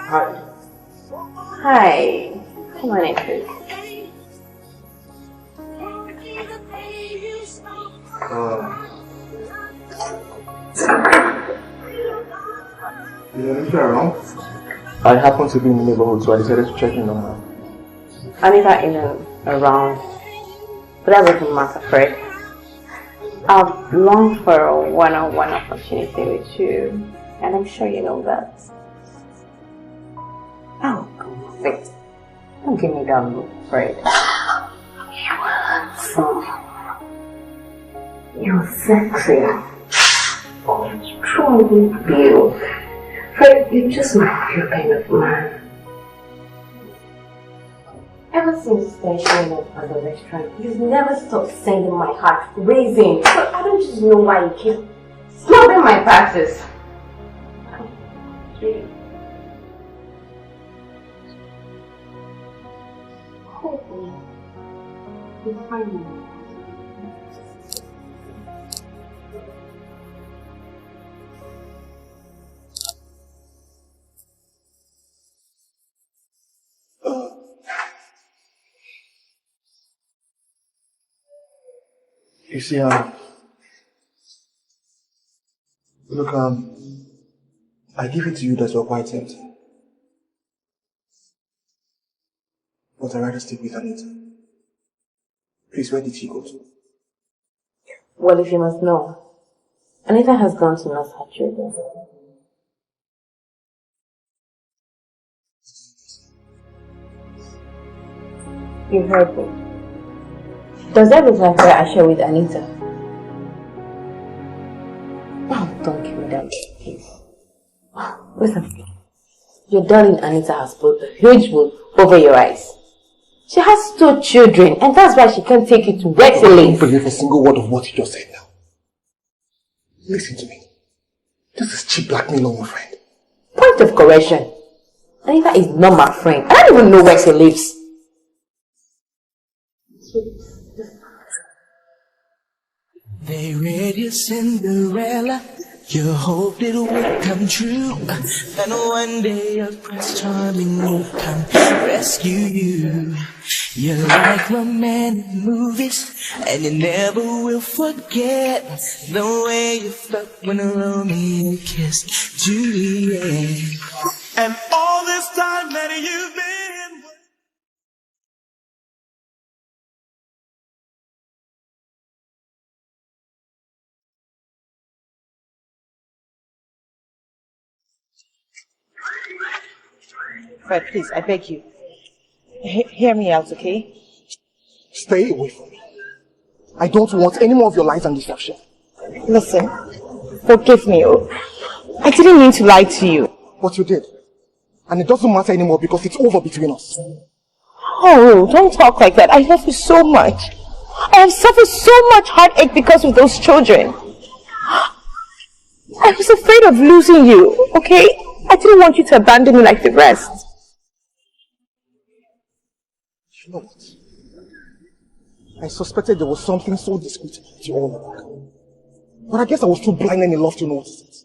Hi. Hi. Come on in, please. Is Anita around? I happen to be in the neighborhood, so I decided to check in on her. Anita in and around. But that doesn't matter, Fred. I've longed for a one-on-one opportunity with you, and I'm sure you know that. Oh, come on, don't give me that look, Fred. You are handsome. You're sexy. You're strongly built. Fred, you're just my real kind of man. Ever since showing up at the restaurant, you've never stopped sending my heart racing. But I don't just know why you keep snubbing my passes. Hopefully, you'll find me. You see, look, I give it to you that you're quite tempting. But I'd rather stick with Anita. Please, where did she go to? Well, if you must know, Anita has gone to nurse her children. You heard me. Does that look like I share with Anita? Oh, don't give me that, please. Listen, your darling Anita has put a huge wood over your eyes. She has 2 children, and that's why she can't take you to where she lives. I don't believe a single word of what you just said now. Listen to me. This is cheap blackmail on my friend. Point of correction. Anita is not my friend. I don't even know where she lives. They read your Cinderella, you hoped it would come true, and one day a Prince Charming will come rescue you. You like romantic movies, and you never will forget the way you felt when Romeo kissed Juliet. And all this time that you've been Fred, please, I beg you. Hear me out, okay? Stay away from me. I don't want any more of your lies and deception. Listen, forgive me. I didn't mean to lie to you. But you did. And it doesn't matter anymore because it's over between us. Oh, don't talk like that. I love you so much. I have suffered so much heartache because of those children. I was afraid of losing you, okay? I didn't want you to abandon me like the rest. You know what? I suspected there was something so discreet to all along. But I guess I was too blind and in love to notice it.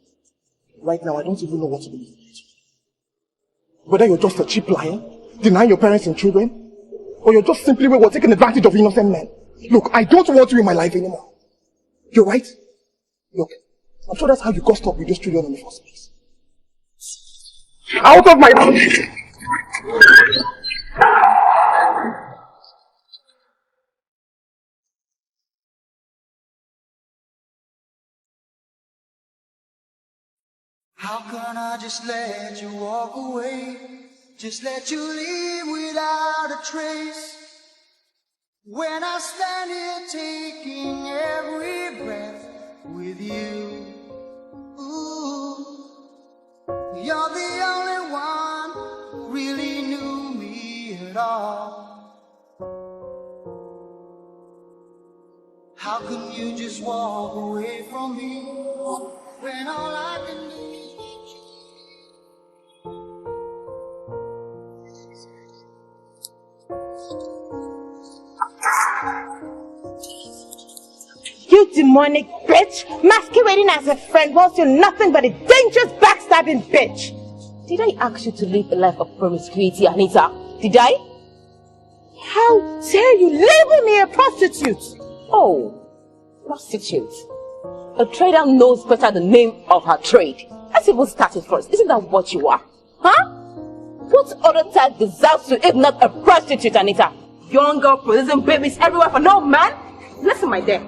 Right now, I don't even know what to believe. Whether you're just a cheap liar, denying your parents and children, or you're just simply taking advantage of innocent men. Look, I don't want you in my life anymore. You're right. Look, I'm sure that's how you got stuck with those children in the first place. Out of my life! How can I just let you walk away? Just let you leave without a trace. When I stand here taking every breath with you. Ooh, you're the only one who really knew me at all. How can you just walk away from me when all I can do? You demonic bitch! Masquerading as a friend whilst you're nothing but a dangerous backstabbing bitch! Did I ask you to live a life of promiscuity, Anita? Did I? How dare you label me a prostitute? Oh, prostitute. A trader knows better the name of her trade. Let's even start it first. Isn't that what you are? Huh? What other type deserves you if not a prostitute, Anita? Young girl producing babies everywhere for no man? Listen, my dear.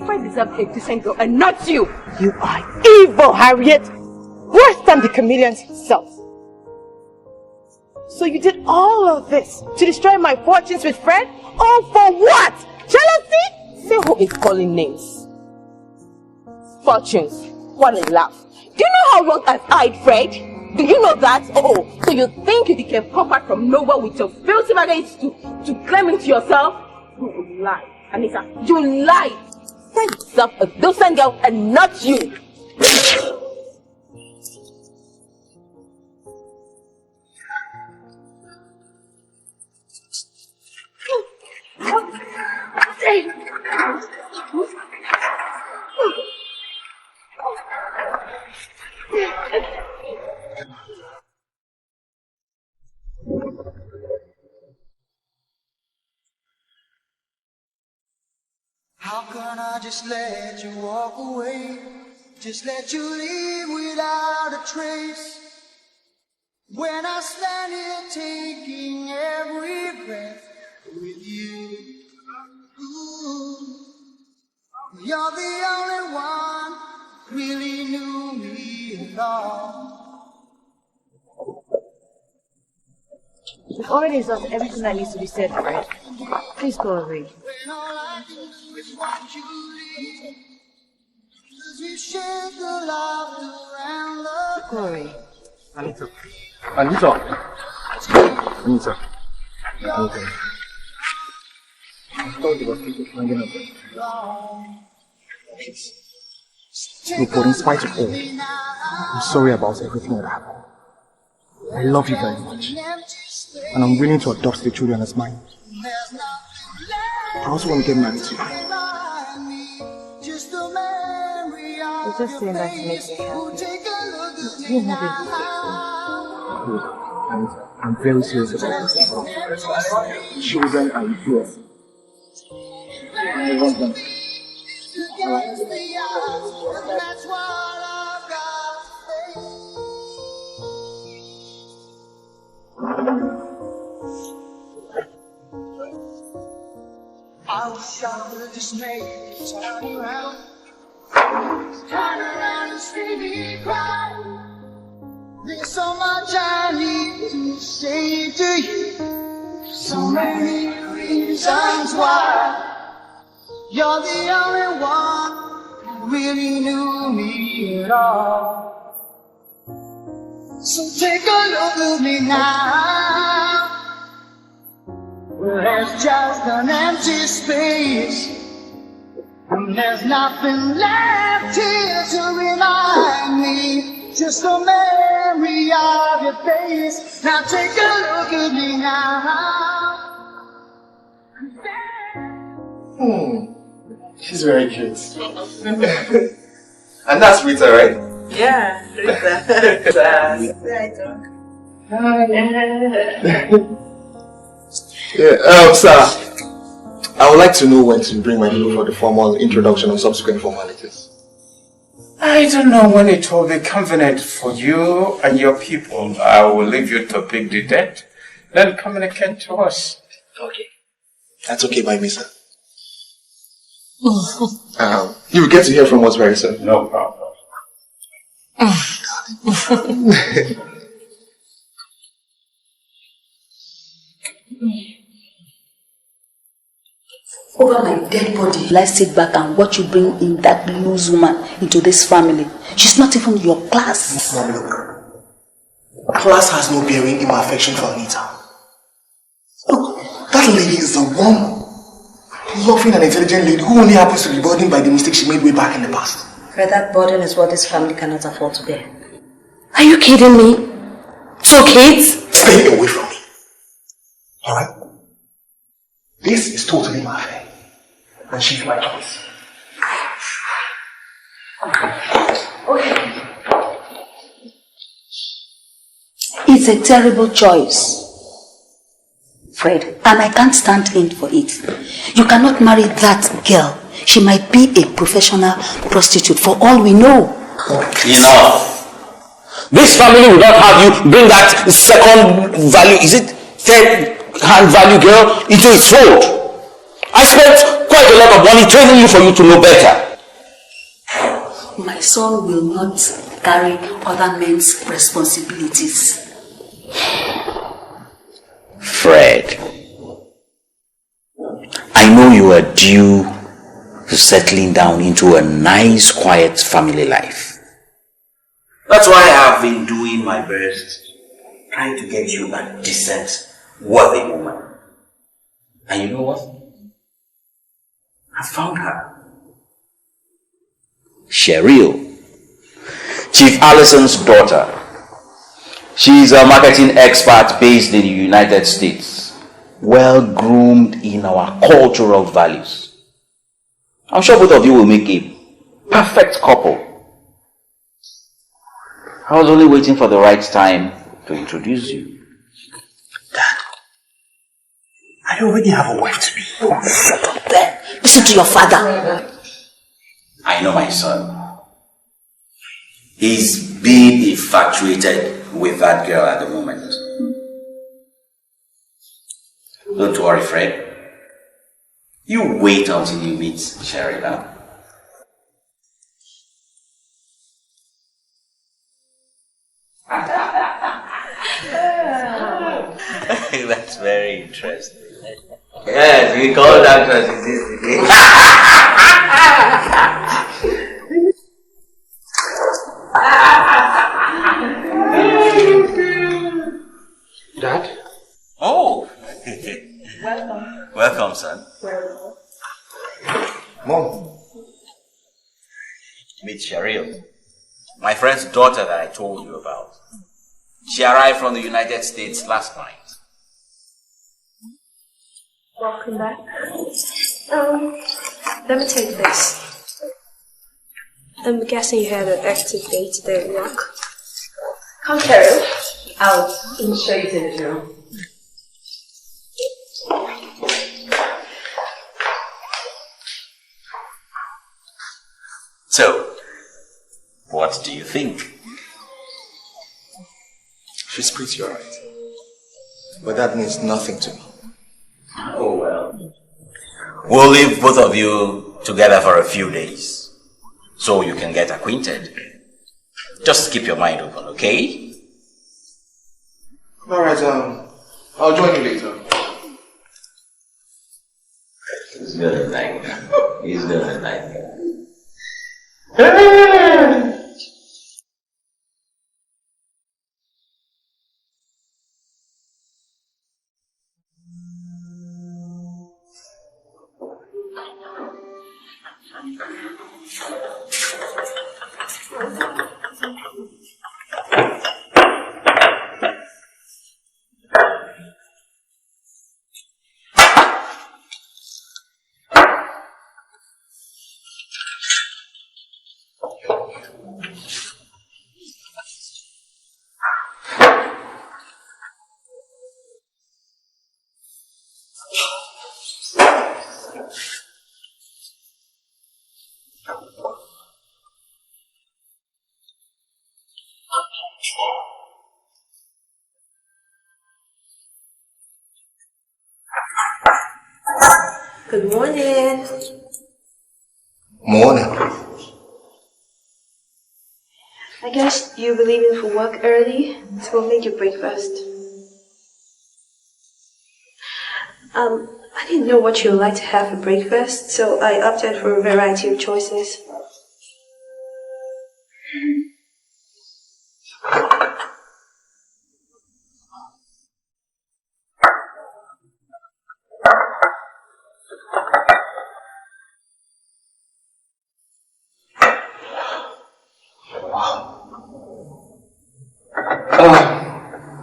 I deserve a decent girl and not you. You are evil, Harriet. Worse than the chameleon himself. So you did all of this to destroy my fortunes with Fred? All for what? Jealousy? Say who is calling names. Fortunes. What a laugh. Do you know how long I've eyed Fred? Do you know that? Oh, so you think you can pop out from nowhere with your filthy maggots to claim it to yourself? You lie, Anita. You lie. Find yourself a decent girl and not you. How can I just let you walk away? Just let you leave without a trace. When I stand here taking every breath with you. Ooh, you're the only one who really knew me at all. We've already exhausted everything that needs to be said, Fred. Please go away. When all I do is watch you leave, 'cause we shared the laughter and the Go away. Anita. Anita. Anita. Anita. I thought you were thinking of finding out. Please. Look, but in spite of all, I'm sorry about everything that happened. I love you very much. And I'm willing to adopt the children as mine. I also want to get married to you. You're just saying that to make me happy. You have it. Good. Anita, I'm very serious about this. Children are yours. I want them. I wish I could just make you turn around and see me cry. There's so much I need to say to you, so many reasons why. You're the only one who really knew me at all. So take a look at me now. There's just an empty space, and there's nothing left here to remind me. Just a memory of your face. Now take a look at me now. She's very cute. And that's Rita, right? Yeah, Rita. Yeah, sir. I would like to know when to bring my people for the formal introduction and subsequent formalities. I don't know when it will be convenient for you and your people. I will leave you to pick the date, then communicate to us. Okay. That's okay by me, sir. You will get to hear from us very soon. No problem. Over my dead body, will I sit back and watch you bring in that loose woman into this family? She's not even your class. Mom, look. Class has no bearing in my affection for Anita. Look, that lady is a warm, loving and intelligent lady who only happens to be burdened by the mistakes she made way back in the past. Fred, that burden is what this family cannot afford to bear. Are you kidding me? 2 kids? Stay away from me. Alright? This is totally my affair. And she's my choice. Okay. is a terrible choice, Fred, and I can't stand in for it. You cannot marry that girl. She might be a professional prostitute for all we know. Enough. This family will not have you bring that second value, is it third hand value girl into its fold. I spent quite a lot of money training you for you to know better. My son will not carry other men's responsibilities. Fred, I know you are due to settling down into a nice, quiet family life. That's why I have been doing my best, trying to get you a decent, worthy woman. And you know what? I found her. Cheryl, Chief Allison's daughter. She's a marketing expert based in the United States, well groomed in our cultural values. I'm sure both of you will make a perfect couple. I was only waiting for the right time to introduce you. Dad, I already have a wife to be. Oh, shut up there. Listen to your father. I know my son. He's being infatuated with that girl at the moment. Don't worry, Fred. You wait until you meet Sherry now. That's very interesting. Yes, we call that Dad? Oh! Welcome. Welcome, son. Welcome. Mom. Meet Cheryl, my friend's daughter that I told you about. She arrived from the United States last night. Welcome back. Let me take this. I'm guessing you had an active day today at work. Come, Carol. I'll show you to the room. So, what do you think? She's pretty alright. But that means nothing to me. Oh well. We'll leave both of you together for a few days, so you can get acquainted. Just keep your mind open, okay? Alright, I'll join you later. He's gonna like that. He's gonna like that. Good morning. Morning. I guess you'll be leaving for work early, so we'll make you breakfast. I didn't know what you'd like to have for breakfast, so I opted for a variety of choices.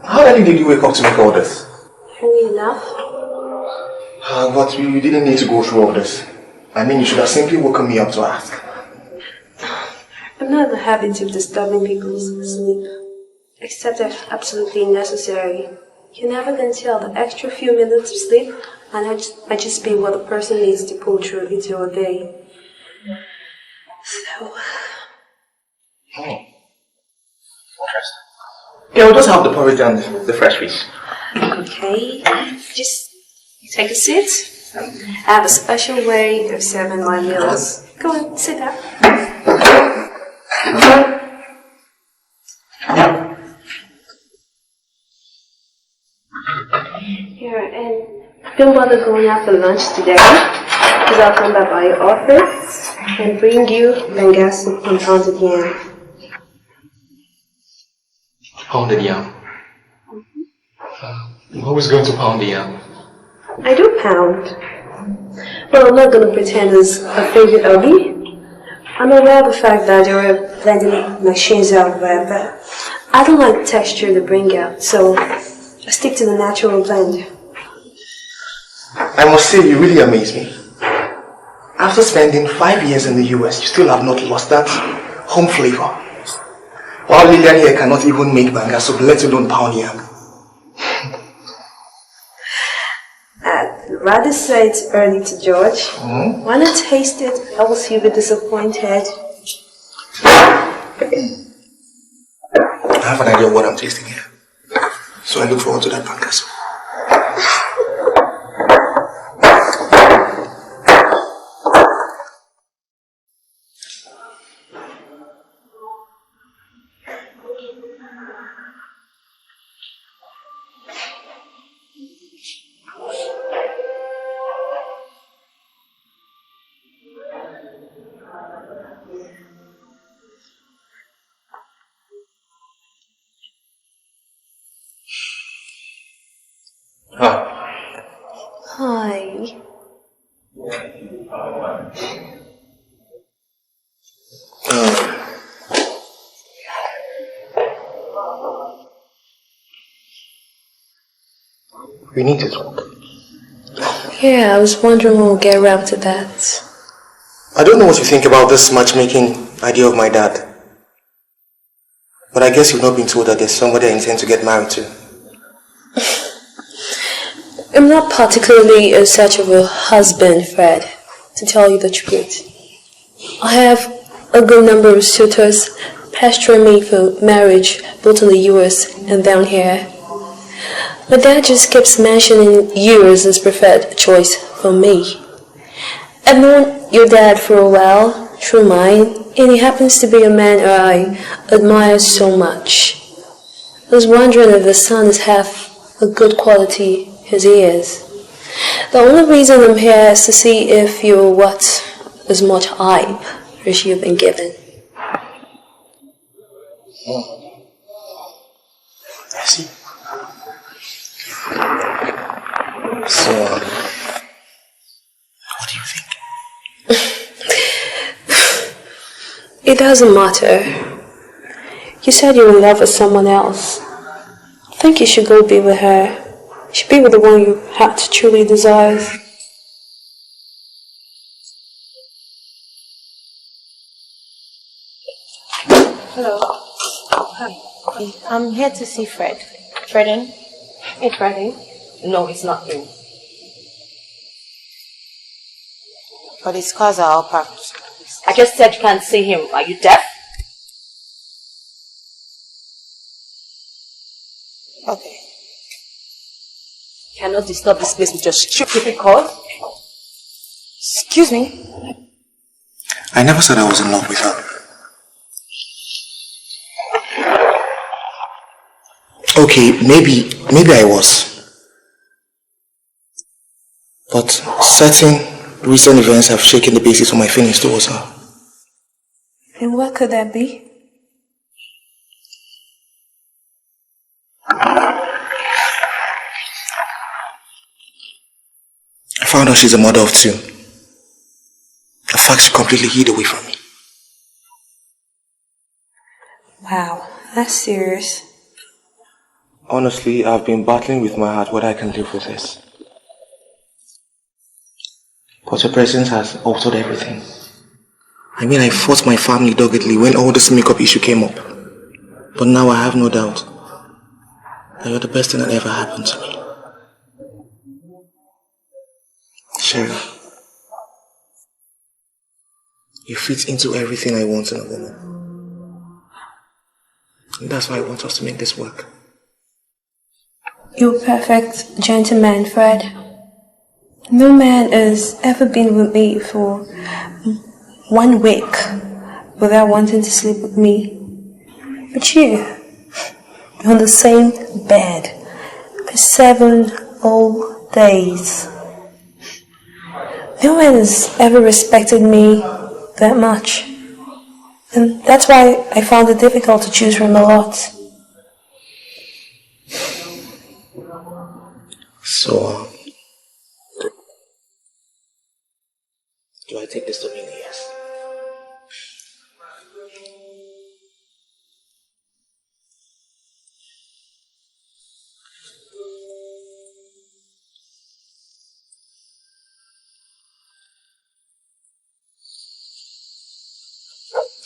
How early did you wake up to make all this? Early enough. But you didn't need to go through all this. I mean, you should have simply woken me up to ask. I'm not in the habit of disturbing people's sleep. Except if absolutely necessary. You're never gonna tell the extra few minutes of sleep and I just be what a person needs to pull through into a day. So... Oh. Interesting. Yeah, we'll just have the porridge and the fresh fish. Okay, just take a seat. I have a special way of serving my meals. Go on, sit down. Here, and don't bother going out for lunch today, because I'll come back by your office and bring you Benghazi and pounded yam. Pounded yam? Who is going to pound the yam? I do pound. Well, I'm not going to pretend it's a favorite hobby. I'm aware of the fact that there are blending machines out there, but I don't like the texture they bring out, so I stick to the natural blend. I must say, you really amaze me. After spending 5 years in the US, you still have not lost that home flavor. While Lillian here cannot even make banga soup, let alone pound yam. I'd rather say it's early to judge. Why not taste it, else you'll be disappointed. I have an idea of what I'm tasting here. So I look forward to that banga soup. Hi. We need to talk. Yeah, I was wondering when we'll get around to that. I don't know what you think about this matchmaking idea of my dad. But I guess you've not been told that there's somebody I intend to get married to. I'm not particularly in search of a husband, Fred, to tell you the truth. I have a good number of suitors pestering me for marriage, both in the US and down here. My dad just keeps mentioning you as his preferred choice for me. I've known your dad for a while, through mine, and he happens to be a man I admire so much. I was wondering if his son is half a good quality as he is. The only reason I'm here is to see if you're what as much hype as you've been given. I see. So, what do you think? It doesn't matter. You said you were in love with someone else. I think you should go be with her. You should be with the one you had to truly desire. Hello. Hi. I'm here to see Fred. Fred in? Hey, Freddie. No, it's not in. But his cars are all parked. I just said you can't see him. Are you deaf? Okay. Cannot disturb this place with your stupid calls. Excuse me. I never said I was in love with her. Okay, maybe I was. But certain recent events have shaken the basis of my feelings towards her. And what could that be? I found out she's a mother of two. A fact she completely hid away from me. Wow, that's serious. Honestly, I've been battling with my heart whether I can live with this. But her presence has altered everything. I mean, I fought my family doggedly when all this makeup issue came up. But now I have no doubt that you're the best thing that ever happened to me. Sherry, you fit into everything I want in a woman. And that's why I want us to make this work. You're a perfect gentleman, Fred. No man has ever been with me for 1 week without wanting to sleep with me. But you, on the same bed for 7 whole days. No one has ever respected me that much. And that's why I found it difficult to choose from a lot. So, do I take this to mean yes?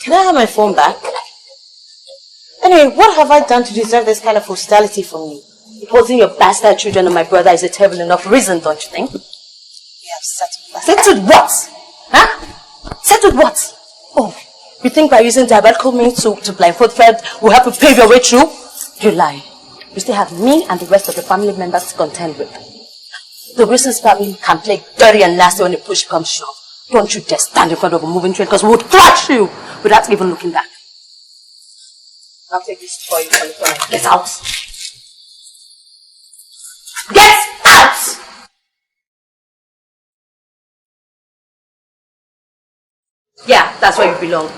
Can I have my phone back? Anyway, what have I done to deserve this kind of hostility from you? Imposing your bastard children on my brother is a terrible enough reason, don't you think? We have settled that. Settled what? Huh? Settled what? Oh, you think by using diabolical means to blindfold Fred will help you pave your way through? You lie. You still have me and the rest of the family members to contend with. The Wilson's family can play dirty and nasty when the push comes shove. Don't you dare stand in front of a moving train because we'll thrash you without even looking back. I'll take this for you. Get out. Get out! Yeah, that's where you belong.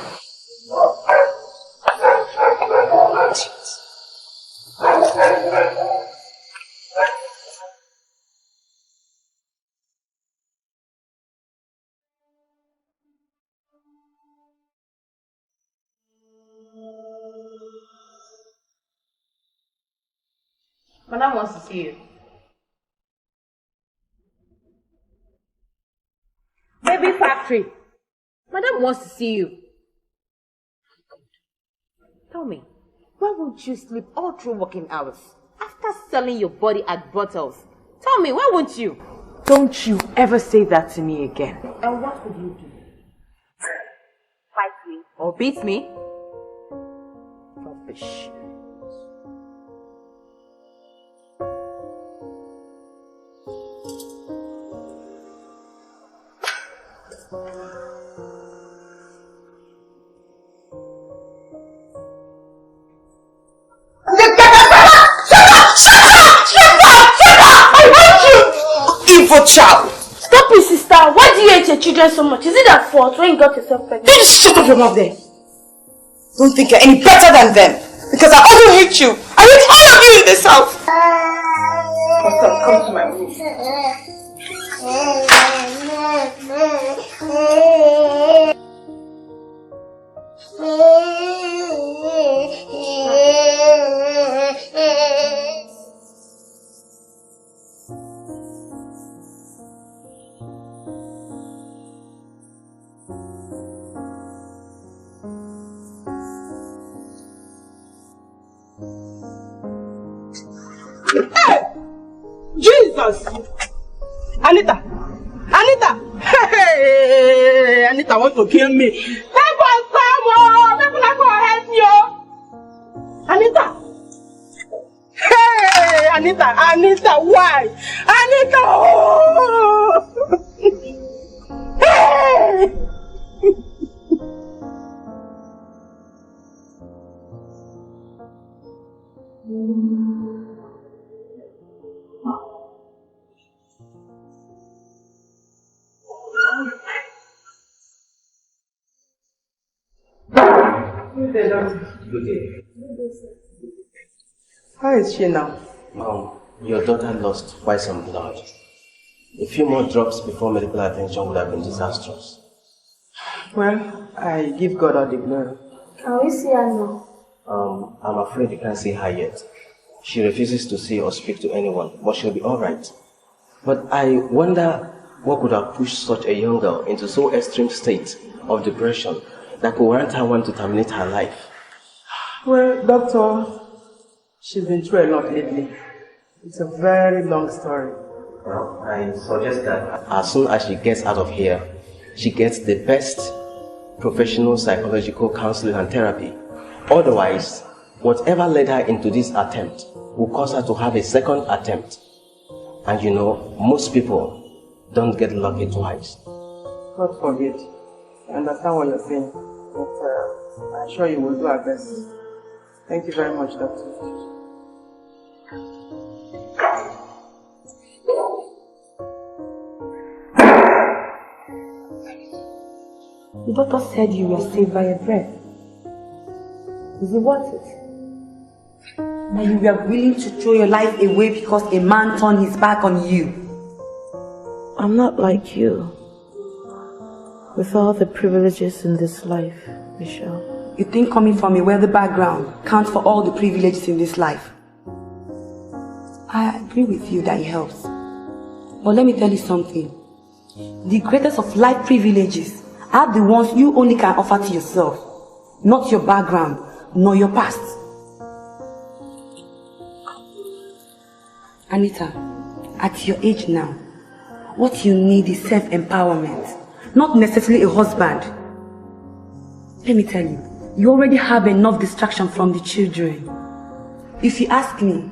Madam wants to see you. Baby factory. Madam wants to see you. Tell me, why won't you sleep all through working hours? After selling your body at brothels. Tell me, why won't you? Don't you ever say that to me again. And what would you do? Fight me? Or beat me? Rubbish. Child. Stop it, sister. Why do you hate your children so much? Is it that fault when you got yourself pregnant? Don't just shut up your mouth there. Don't think you're any better than them. Because I also hate you. I hate all of you in this house. Stop, come to my room. Jesus! Anita! Hey! Anita wants to kill me. Help us, someone! People are going to help you! Anita! Hey! Anita, why? Anita! Oh. Hey! Good day. How is she now? Your daughter lost quite some blood. A few more drops before medical attention would have been disastrous. Well, I give God all the glory. Can we see her now? I'm afraid you can't see her yet. She refuses to see or speak to anyone, but she'll be alright. But I wonder what could have pushed such a young girl into so extreme state of depression that could warrant her want to terminate her life. Well, doctor, she's been through a lot lately. It's a very long story. Well, I suggest that as soon as she gets out of here, she gets the best professional psychological counseling and therapy. Otherwise, whatever led her into this attempt will cause her to have a second attempt. And you know, most people don't get lucky twice. God forbid. I understand what you're saying, but I'm sure you will do our best. Thank you very much, doctor. The doctor said you were saved by a breath. Is it worth it? That you were willing to throw your life away because a man turned his back on you? I'm not like you. With all the privileges in this life, Michelle. You think coming from a wealthy background counts for all the privileges in this life? I agree with you that it helps. But let me tell you something. The greatest of life privileges are the ones you only can offer to yourself. Not your background, nor your past. Anita, at your age now, what you need is self-empowerment. Not necessarily a husband. Let me tell you, you already have enough distraction from the children. If you ask me,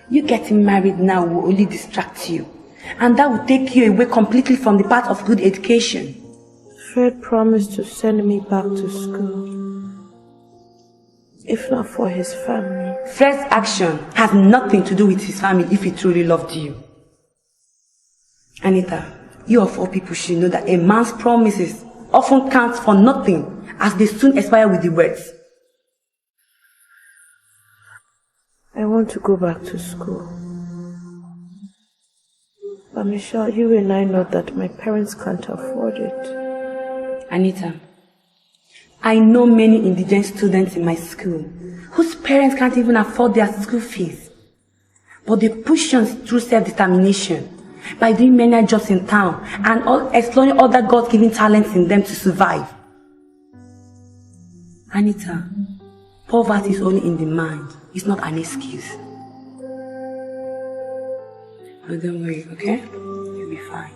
you getting married now will only distract you. And that will take you away completely from the path of good education. Fred promised to send me back to school. If not for his family. Fred's action has nothing to do with his family if he truly loved you. Anita, you of all people should know that a man's promises often count for nothing as they soon expire with the words. I want to go back to school. But Michelle, you and I know that my parents can't afford it. Anita, I know many indigent students in my school whose parents can't even afford their school fees. But they push on through self-determination by doing many jobs in town and exploring other God-given talents in them to survive. Anita, poverty is only in the mind. It's not an excuse. But don't worry, okay? You'll be fine.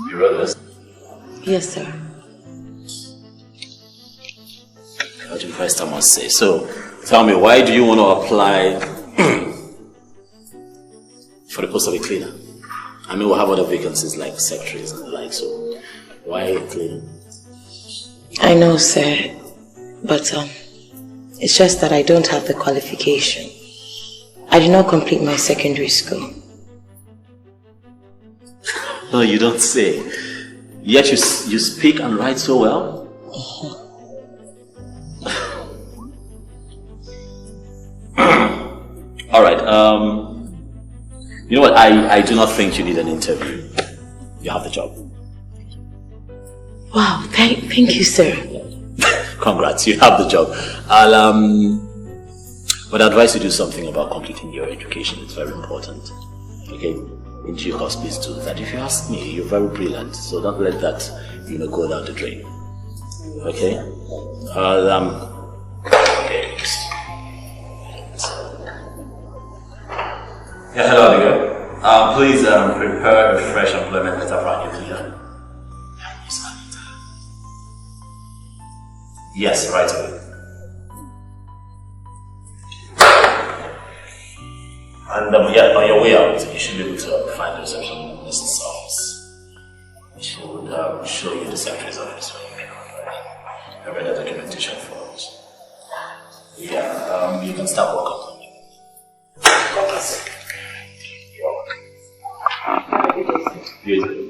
You wrote this? Yes, sir. Not the first time I say. So, tell me, why do you want to apply for the post of a cleaner? I mean, we'll have other vacancies like secretaries and the like, so why a cleaner? I know, sir, but it's just that I don't have the qualification. I did not complete my secondary school. No, you don't say. Yet you speak and write so well? Alright, you know what, I do not think you need an interview. You have the job. Wow, thank you, sir. Congrats, you have the job. But I advise you do something about completing your education. It's very important. Okay? Into your hospice too. That if you ask me, you're very brilliant. So don't let that, go down the drain. Okay? Okay. Yeah, hello, Abigail. Please prepare a fresh employment letter for our new cleaner. Yes, right away. And yeah, on your way out, you should be able to find the receptionist's office. She would show you the secretary's office when you get home. I read the documentation forms. Yeah, you can start work on them. You're welcome.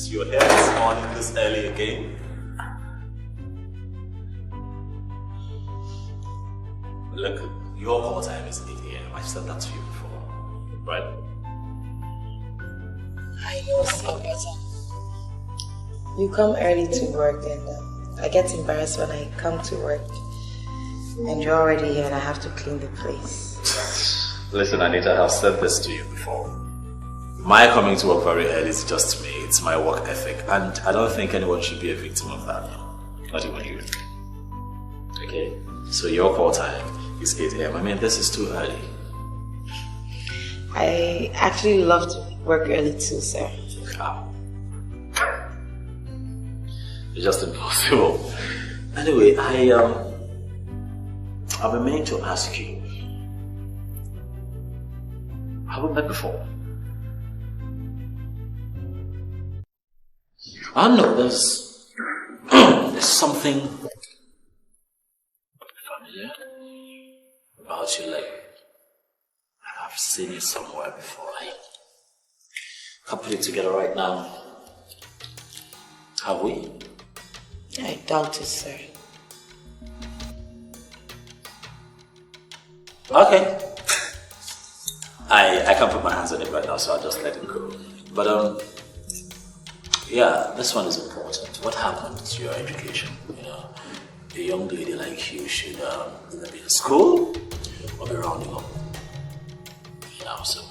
So your hair is on this early again? Look, your call time is 8 a.m. I said that to you before, right? I know so, but you come early to work and I get embarrassed when I come to work and you're already here and I have to clean the place. Listen, Anita, I've said this to you before. My coming to work very early is just me. It's my work ethic. And I don't think anyone should be a victim of that. Not even you. Okay? So your call time is 8 a.m. I mean, this is too early. I actually love to work early too, sir. How? It's just impossible. Anyway, I've been meaning to ask you. Have we met before? I don't know, there's something familiar about you, like I've seen you somewhere before. I can't put it together right now. Have we? I doubt it, sir. Okay. I can't put my hands on it right now, so I'll just let it go. But yeah, this one is important. What happened to your education? You know, a young lady like you should either be in school or be rounding up. You know, so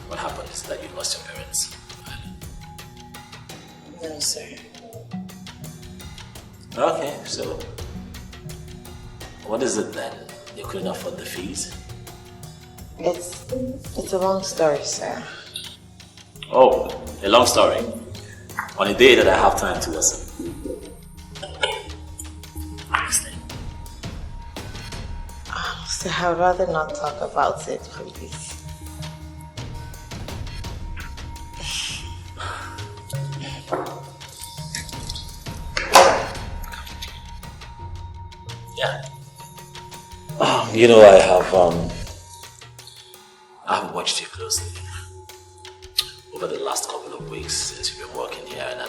what happened is that you lost your parents. No, sir. Okay, so what is it then? You couldn't afford the fees? It's a long story, sir. Oh, a long story. On a day that I have time to listen. So I'd rather not talk about it, please. Yeah. You know, I've watched you closely over the last couple of weeks since you've been working here, and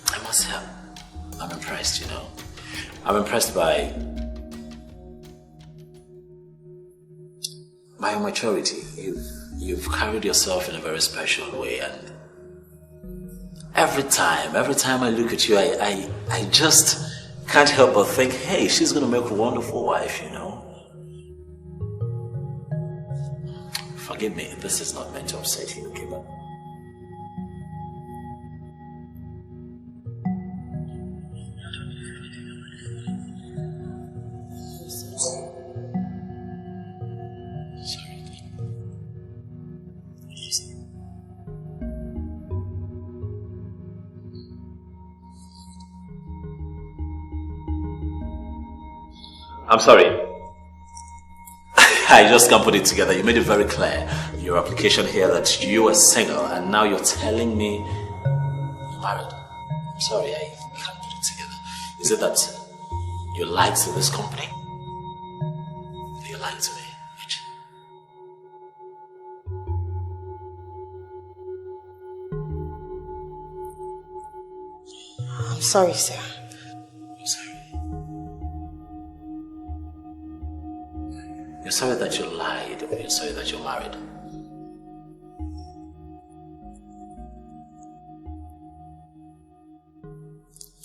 I must say, I'm impressed, you know. I'm impressed by your maturity. You've carried yourself in a very special way, and every time I look at you, I just can't help but think, hey, she's gonna make a wonderful wife, you know. Forgive me, this is not meant to upset you, okay, but I'm sorry. I just can't put it together. You made it very clear, your application here, that you are single, and now you're telling me you're married. I'm sorry, I can't put it together. Is it that you lied to this company? You lied to me. I'm sorry, sir. I'm sorry. You're sorry that you lied, or you're sorry that you're married?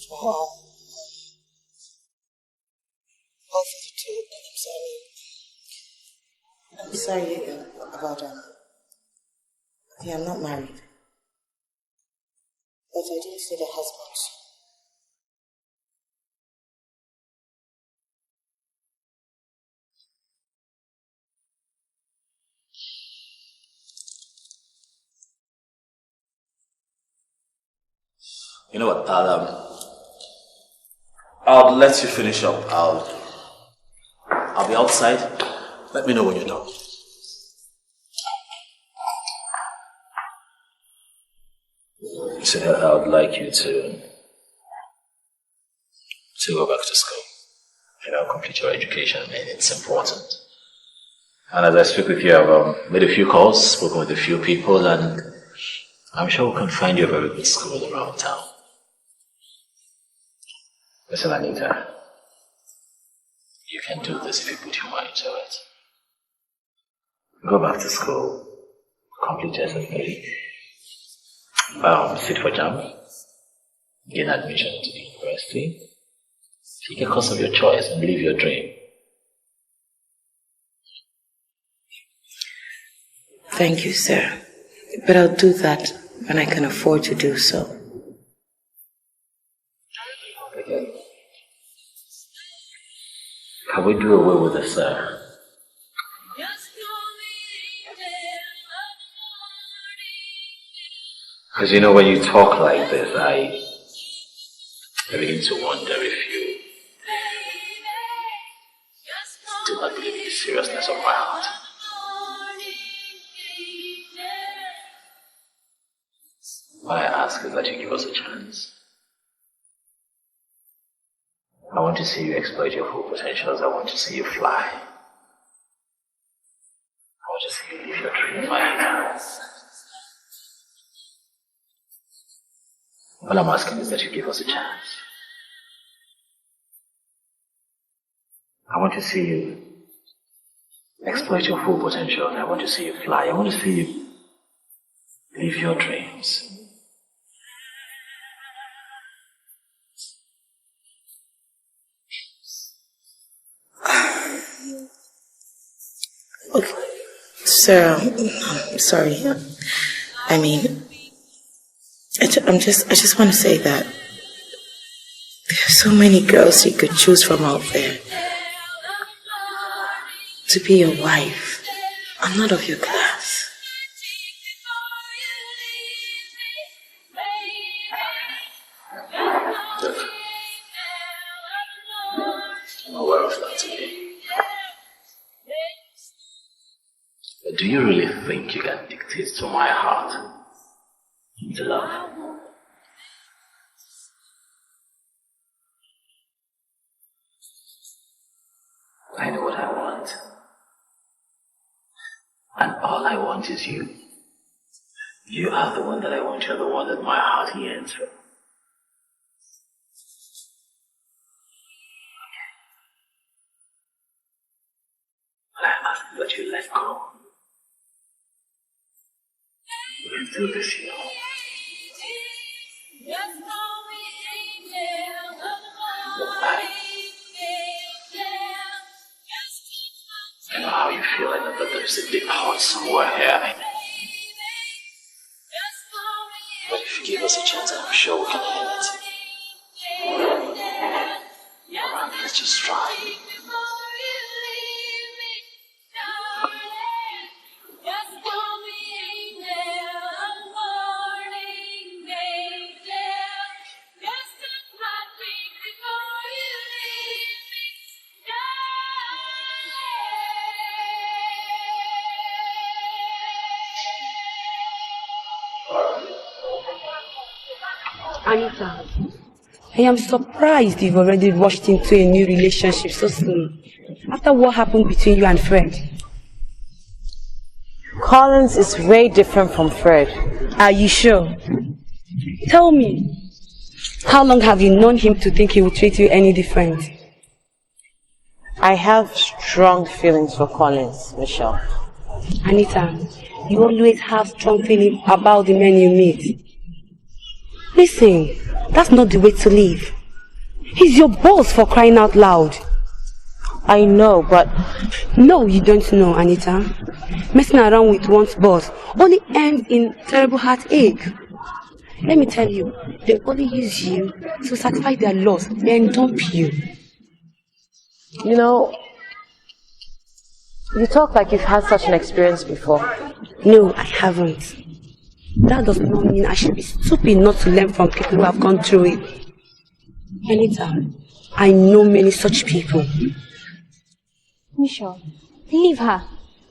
Well, both of you two, I'm sorry about yeah, I'm not married. But I didn't see the husband. You know what, I'll let you finish up. I'll be outside. Let me know when you're done. So I would like you to go back to school. You know, complete your education. I mean, it's important. And as I speak with you, I've made a few calls, spoken with a few people, and I'm sure we can find you a very good school around town. Listen, Anita, you can do this if you put your mind to it. Go back to school, complete your SS3, sit for JAM, gain admission into the university, take a course of your choice and live your dream. Thank you, sir. But I'll do that when I can afford to do so. Okay. Can we do away with this, sir? Because you know, when you talk like this, I begin to wonder if you do not believe in the seriousness of my heart. What I ask is that you give us a chance. I want to see you exploit your full potentials. I want to see you fly. I want to see you live your dream, Anita. All I'm asking is that you give us a chance. I want to see you exploit your full potential. I want to see you fly. I want to see you live your dreams. Okay. Sir, I'm sorry. I mean, I just want to say that there are so many girls you could choose from out there to be your wife. I'm not of your class. I'm aware of that today. But do you really think you can dictate to my heart to love? I know what I want. And all I want is you. You are the one that I want. You're the one that my heart yearns for. But I ask that you let go. We can do this, you know. I know how you feel. I know that there's a deep heart somewhere here. But if you give us a chance, I'm sure we can handle it. Come on, let's just try. Anita, I am surprised you've already rushed into a new relationship so soon, after what happened between you and Fred. Collins is very different from Fred. Are you sure? Tell me, how long have you known him to think he would treat you any different? I have strong feelings for Collins, Michelle. Anita, you always have strong feelings about the men you meet. Listen, that's not the way to live. He's your boss, for crying out loud. I know, but... No, you don't know, Anita. Messing around with one's boss only ends in terrible heartache. Let me tell you, they only use you to satisfy their loss, then dump you. You know, you talk like you've had such an experience before. No, I haven't. That does not mean I should be stupid not to learn from people who have gone through it. Anita, I know many such people. Michelle, leave her.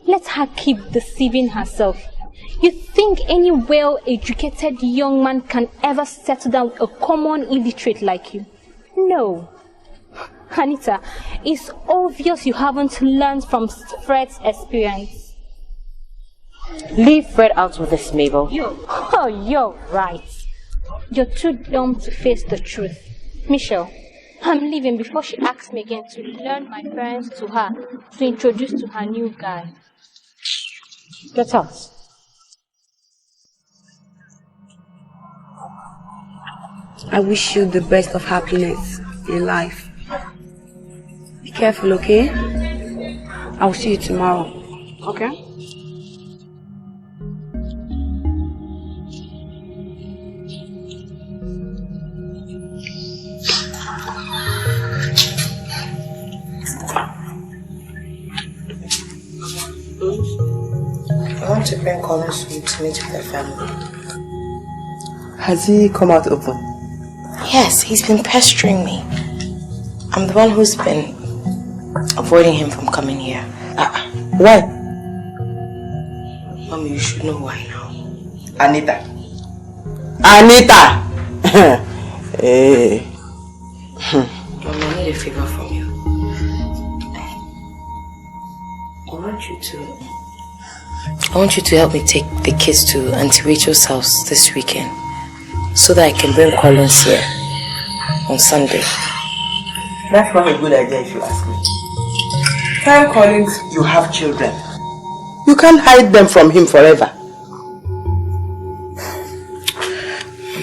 Let her keep deceiving herself. You think any well-educated young man can ever settle down with a common illiterate like you? No. Anita, it's obvious you haven't learned from Fred's experience. Leave Fred out with this, Mabel. Oh, you're right. You're too dumb to face the truth. Michelle, I'm leaving before she asks me again to learn my parents to her, to introduce to her new guy. Get out. I wish you the best of happiness in life. Be careful, okay? I'll see you tomorrow. Okay? I want to bring Collins to meet with their family. Has he come out open? Yes, he's been pestering me. I'm the one who's been avoiding him from coming here. Why? Mommy, you should know why now. Anita! Hey. Mommy, I need a favor from you. I want you to help me take the kids to Auntie Rachel's house this weekend so that I can bring Collins here on Sunday. That's not a good idea if you ask me. Tell Collins you have children. You can't hide them from him forever.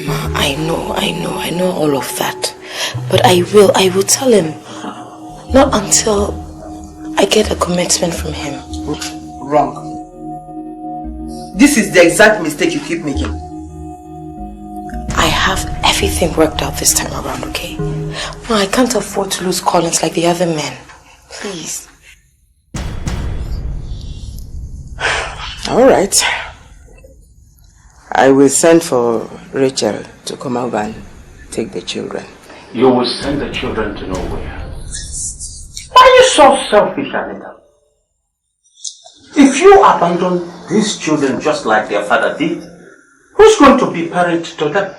Mama, I know all of that. But I will tell him. Not until I get a commitment from him. Wrong. This is the exact mistake you keep making. I have everything worked out this time around, okay? No, I can't afford to lose Collins like the other men. Please. Alright. I will send for Rachel to come over and take the children. You will send the children to nowhere. Why are you so selfish, Anita? If you abandon these children just like their father did, who's going to be parent to them?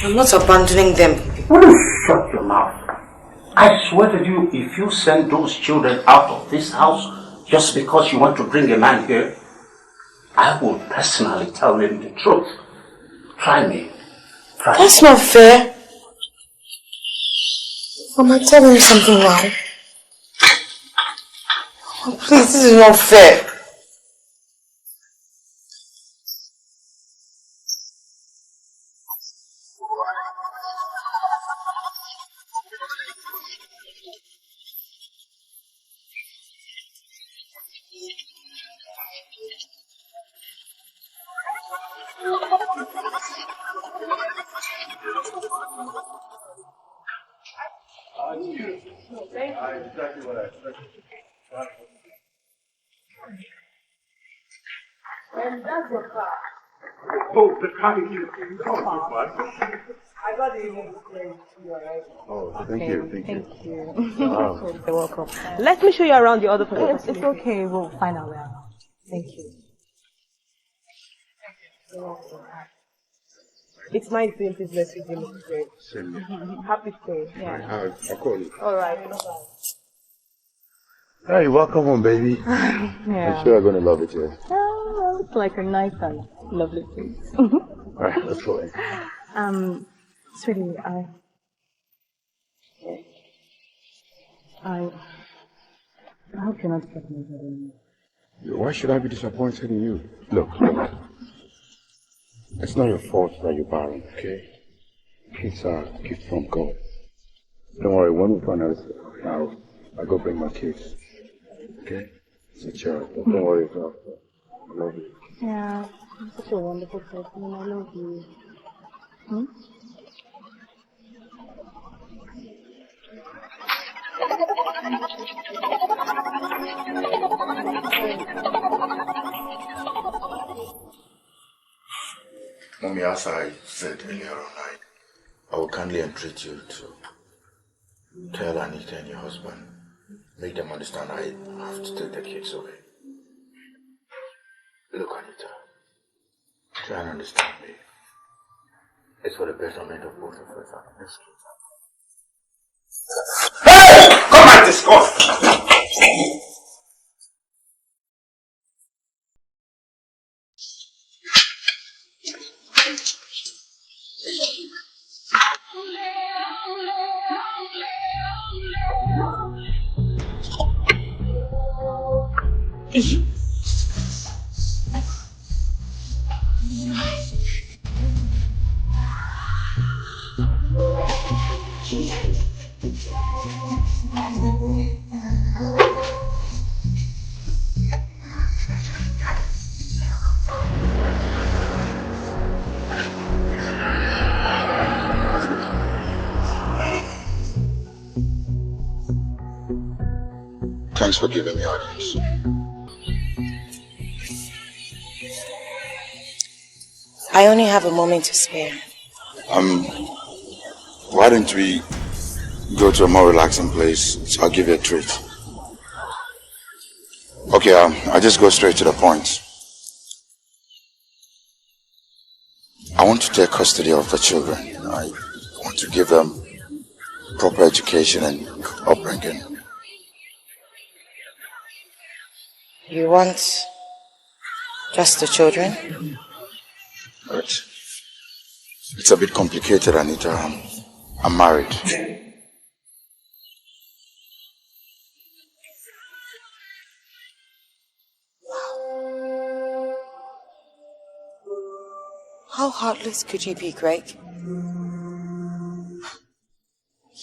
I'm not abandoning them. Will you shut your mouth? I swear to you, if you send those children out of this house just because you want to bring a man here, I will personally tell him the truth. Try me. That's not fair. Am I telling you something wrong? Oh, please, this is not fair. Oh, the car is here. I got the email. Oh, thank you. Thank you. Wow. You're welcome. Let me show you around the other place. It's okay. We'll find our way around. Thank you. You're welcome. It's nice doing business with you, Mrs. Greg. Same here. Happy to. Yeah. I'll call you. All right. Hey, welcome home, baby. Yeah. I'm sure you're going to love it here. Oh, it's like a nice and lovely place. Alright, let's go in. Sweetie, I hope you're not disappointed in me. Why should I be disappointed in you? Look, it's not your fault that you're barren, okay? Kids are a gift from God. Don't worry, when we find out, I'll go bring my kids. Okay? It's a child, but don't worry about it. I love you. Yeah, you're such a wonderful person and I love you. Hmm? Mommy, as I said earlier on night, I will kindly entreat you to tell Anita and your husband, make them understand I have to take the kids away. Look, Anita, try and understand me. It's for the betterment of both of us. Hey! Come and discuss! Thanks for giving me audience. I only have a moment to spare. Why don't we go to a more relaxing place? So I'll give you a treat. Okay, I'll just go straight to the point. I want to take custody of the children. I want to give them proper education and upbringing. You want just the children? But it's a bit complicated, Anita. I'm married. How heartless could you be, Greg?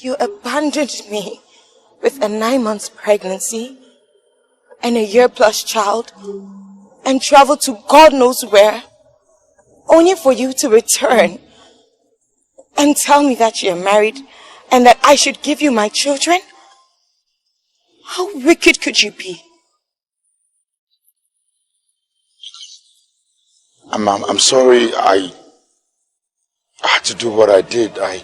You abandoned me with a 9-month pregnancy and a year-plus child and traveled to God knows where, only for you to return and tell me that you're married and that I should give you my children? How wicked could you be? I'm sorry. I had to do what I did. I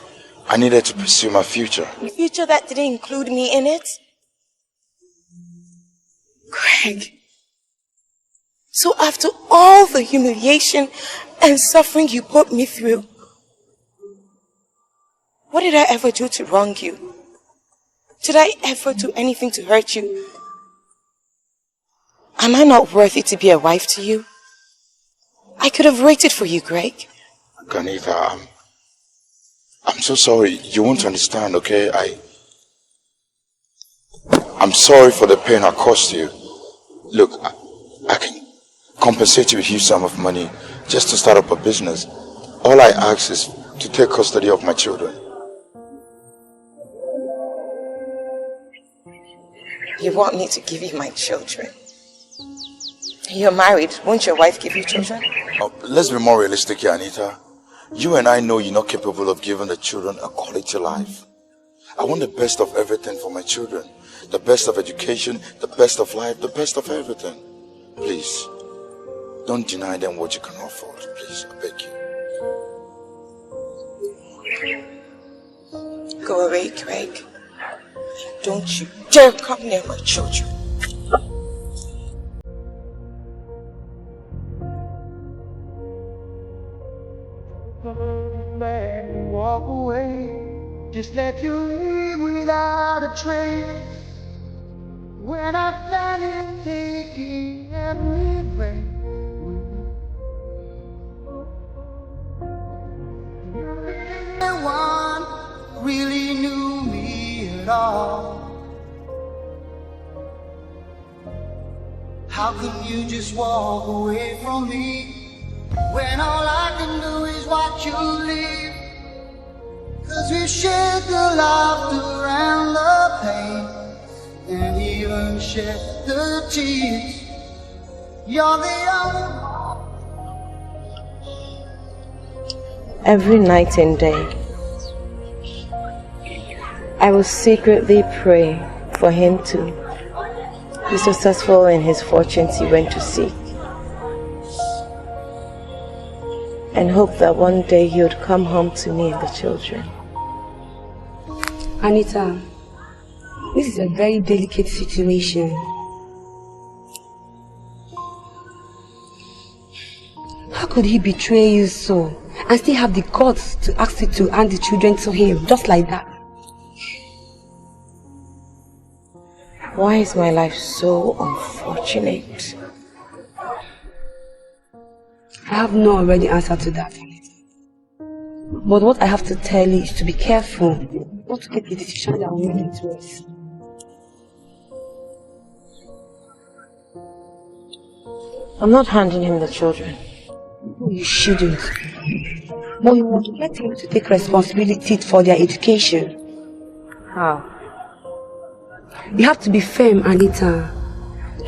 needed to pursue my future. A future that didn't include me in it? Greg, so after all the humiliation and suffering you put me through, what did I ever do to wrong you? Did I ever do anything to hurt you? Am I not worthy to be a wife to you? I could have waited for you, Greg. Anita, I'm so sorry. You won't understand, okay? I'm sorry for the pain I caused you. Look, I can compensate you with a huge sum of money just to start up a business. All I ask is to take custody of my children. You want me to give you my children? You're married. Won't your wife give you children? Oh, let's be more realistic here, Anita. You and I know you're not capable of giving the children a quality life. I want the best of everything for my children. The best of education, the best of life, the best of everything. Please, don't deny them what you can afford. Please, I beg you. Go away, Greg. Don't you dare come near my children. Walk away, just let you leave without a trace. When I stand here taking every breath, no one really knew me at all. How can you just walk away from me when all I can do is watch you leave? 'Cause we shared the laughter and the pain, and even shared the tears. You're the only Every night and day, I will secretly pray for him to be successful in his fortunes he went to seek, and hope that one day he would come home to me and the children. Anita, this is a very delicate situation. How could he betray you so and still have the guts to ask you to hand the children to him, just like that? Why is my life so unfortunate? I have no already answer to that, Anita. But what I have to tell you is to be careful not to get the decision that will make it worse. I'm not handing him the children. You shouldn't. But you want to let him to take responsibility for their education. How? You have to be firm, Anita.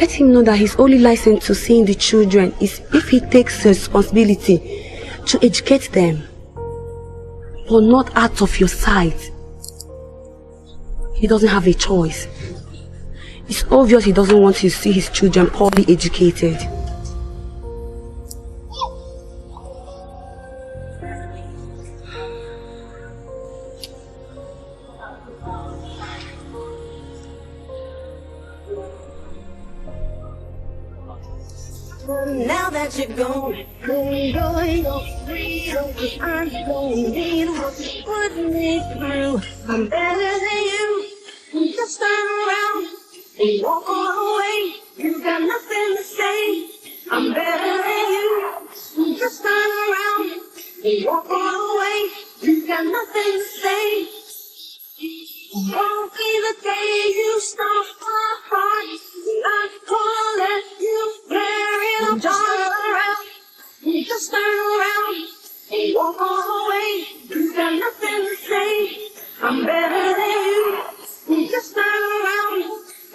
Let him know that his only license to seeing the children is if he takes responsibility to educate them. But not out of your sight. He doesn't have a choice. It's obvious he doesn't want to see his children poorly educated. Now that you're gone, enjoy your freedom. I'm gonna need what you put me through. I'm better than you. Just turn around and walk on away. You got nothing to say. I'm better than you. Just turn around and walk on away. You got nothing to say. Won't be the day you stop my heart. I'm gonna let you carry the dark around. Just turn around and walk on away. You got nothing to say. I'm better than you. Just turn around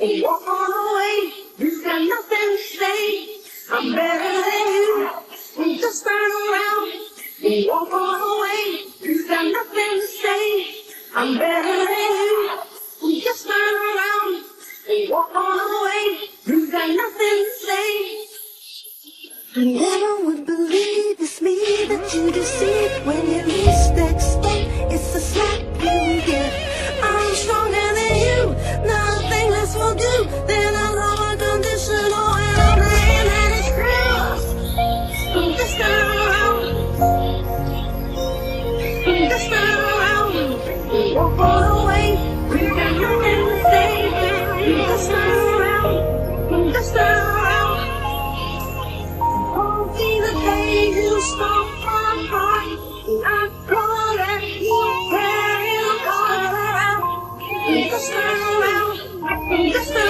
and walk on away. You got nothing to say. I'm better than you. Just turn around and walk on away. You got nothing to say. I'm better than you. Just turn around and walk on away. You got nothing to say. I never would believe it's me that you deceive when you least expect. It's a slap you get. I'm stronger than you. Nothing less will do. Then I love unconditional and I'm laying that it's real. Just turn around. Just turn around. Walk all the way. You got nothing to say. Just turn around. Just turn around. Won't be the day you stop my heart. I'm gonna let you carry the heart around. Just turn around. Just turn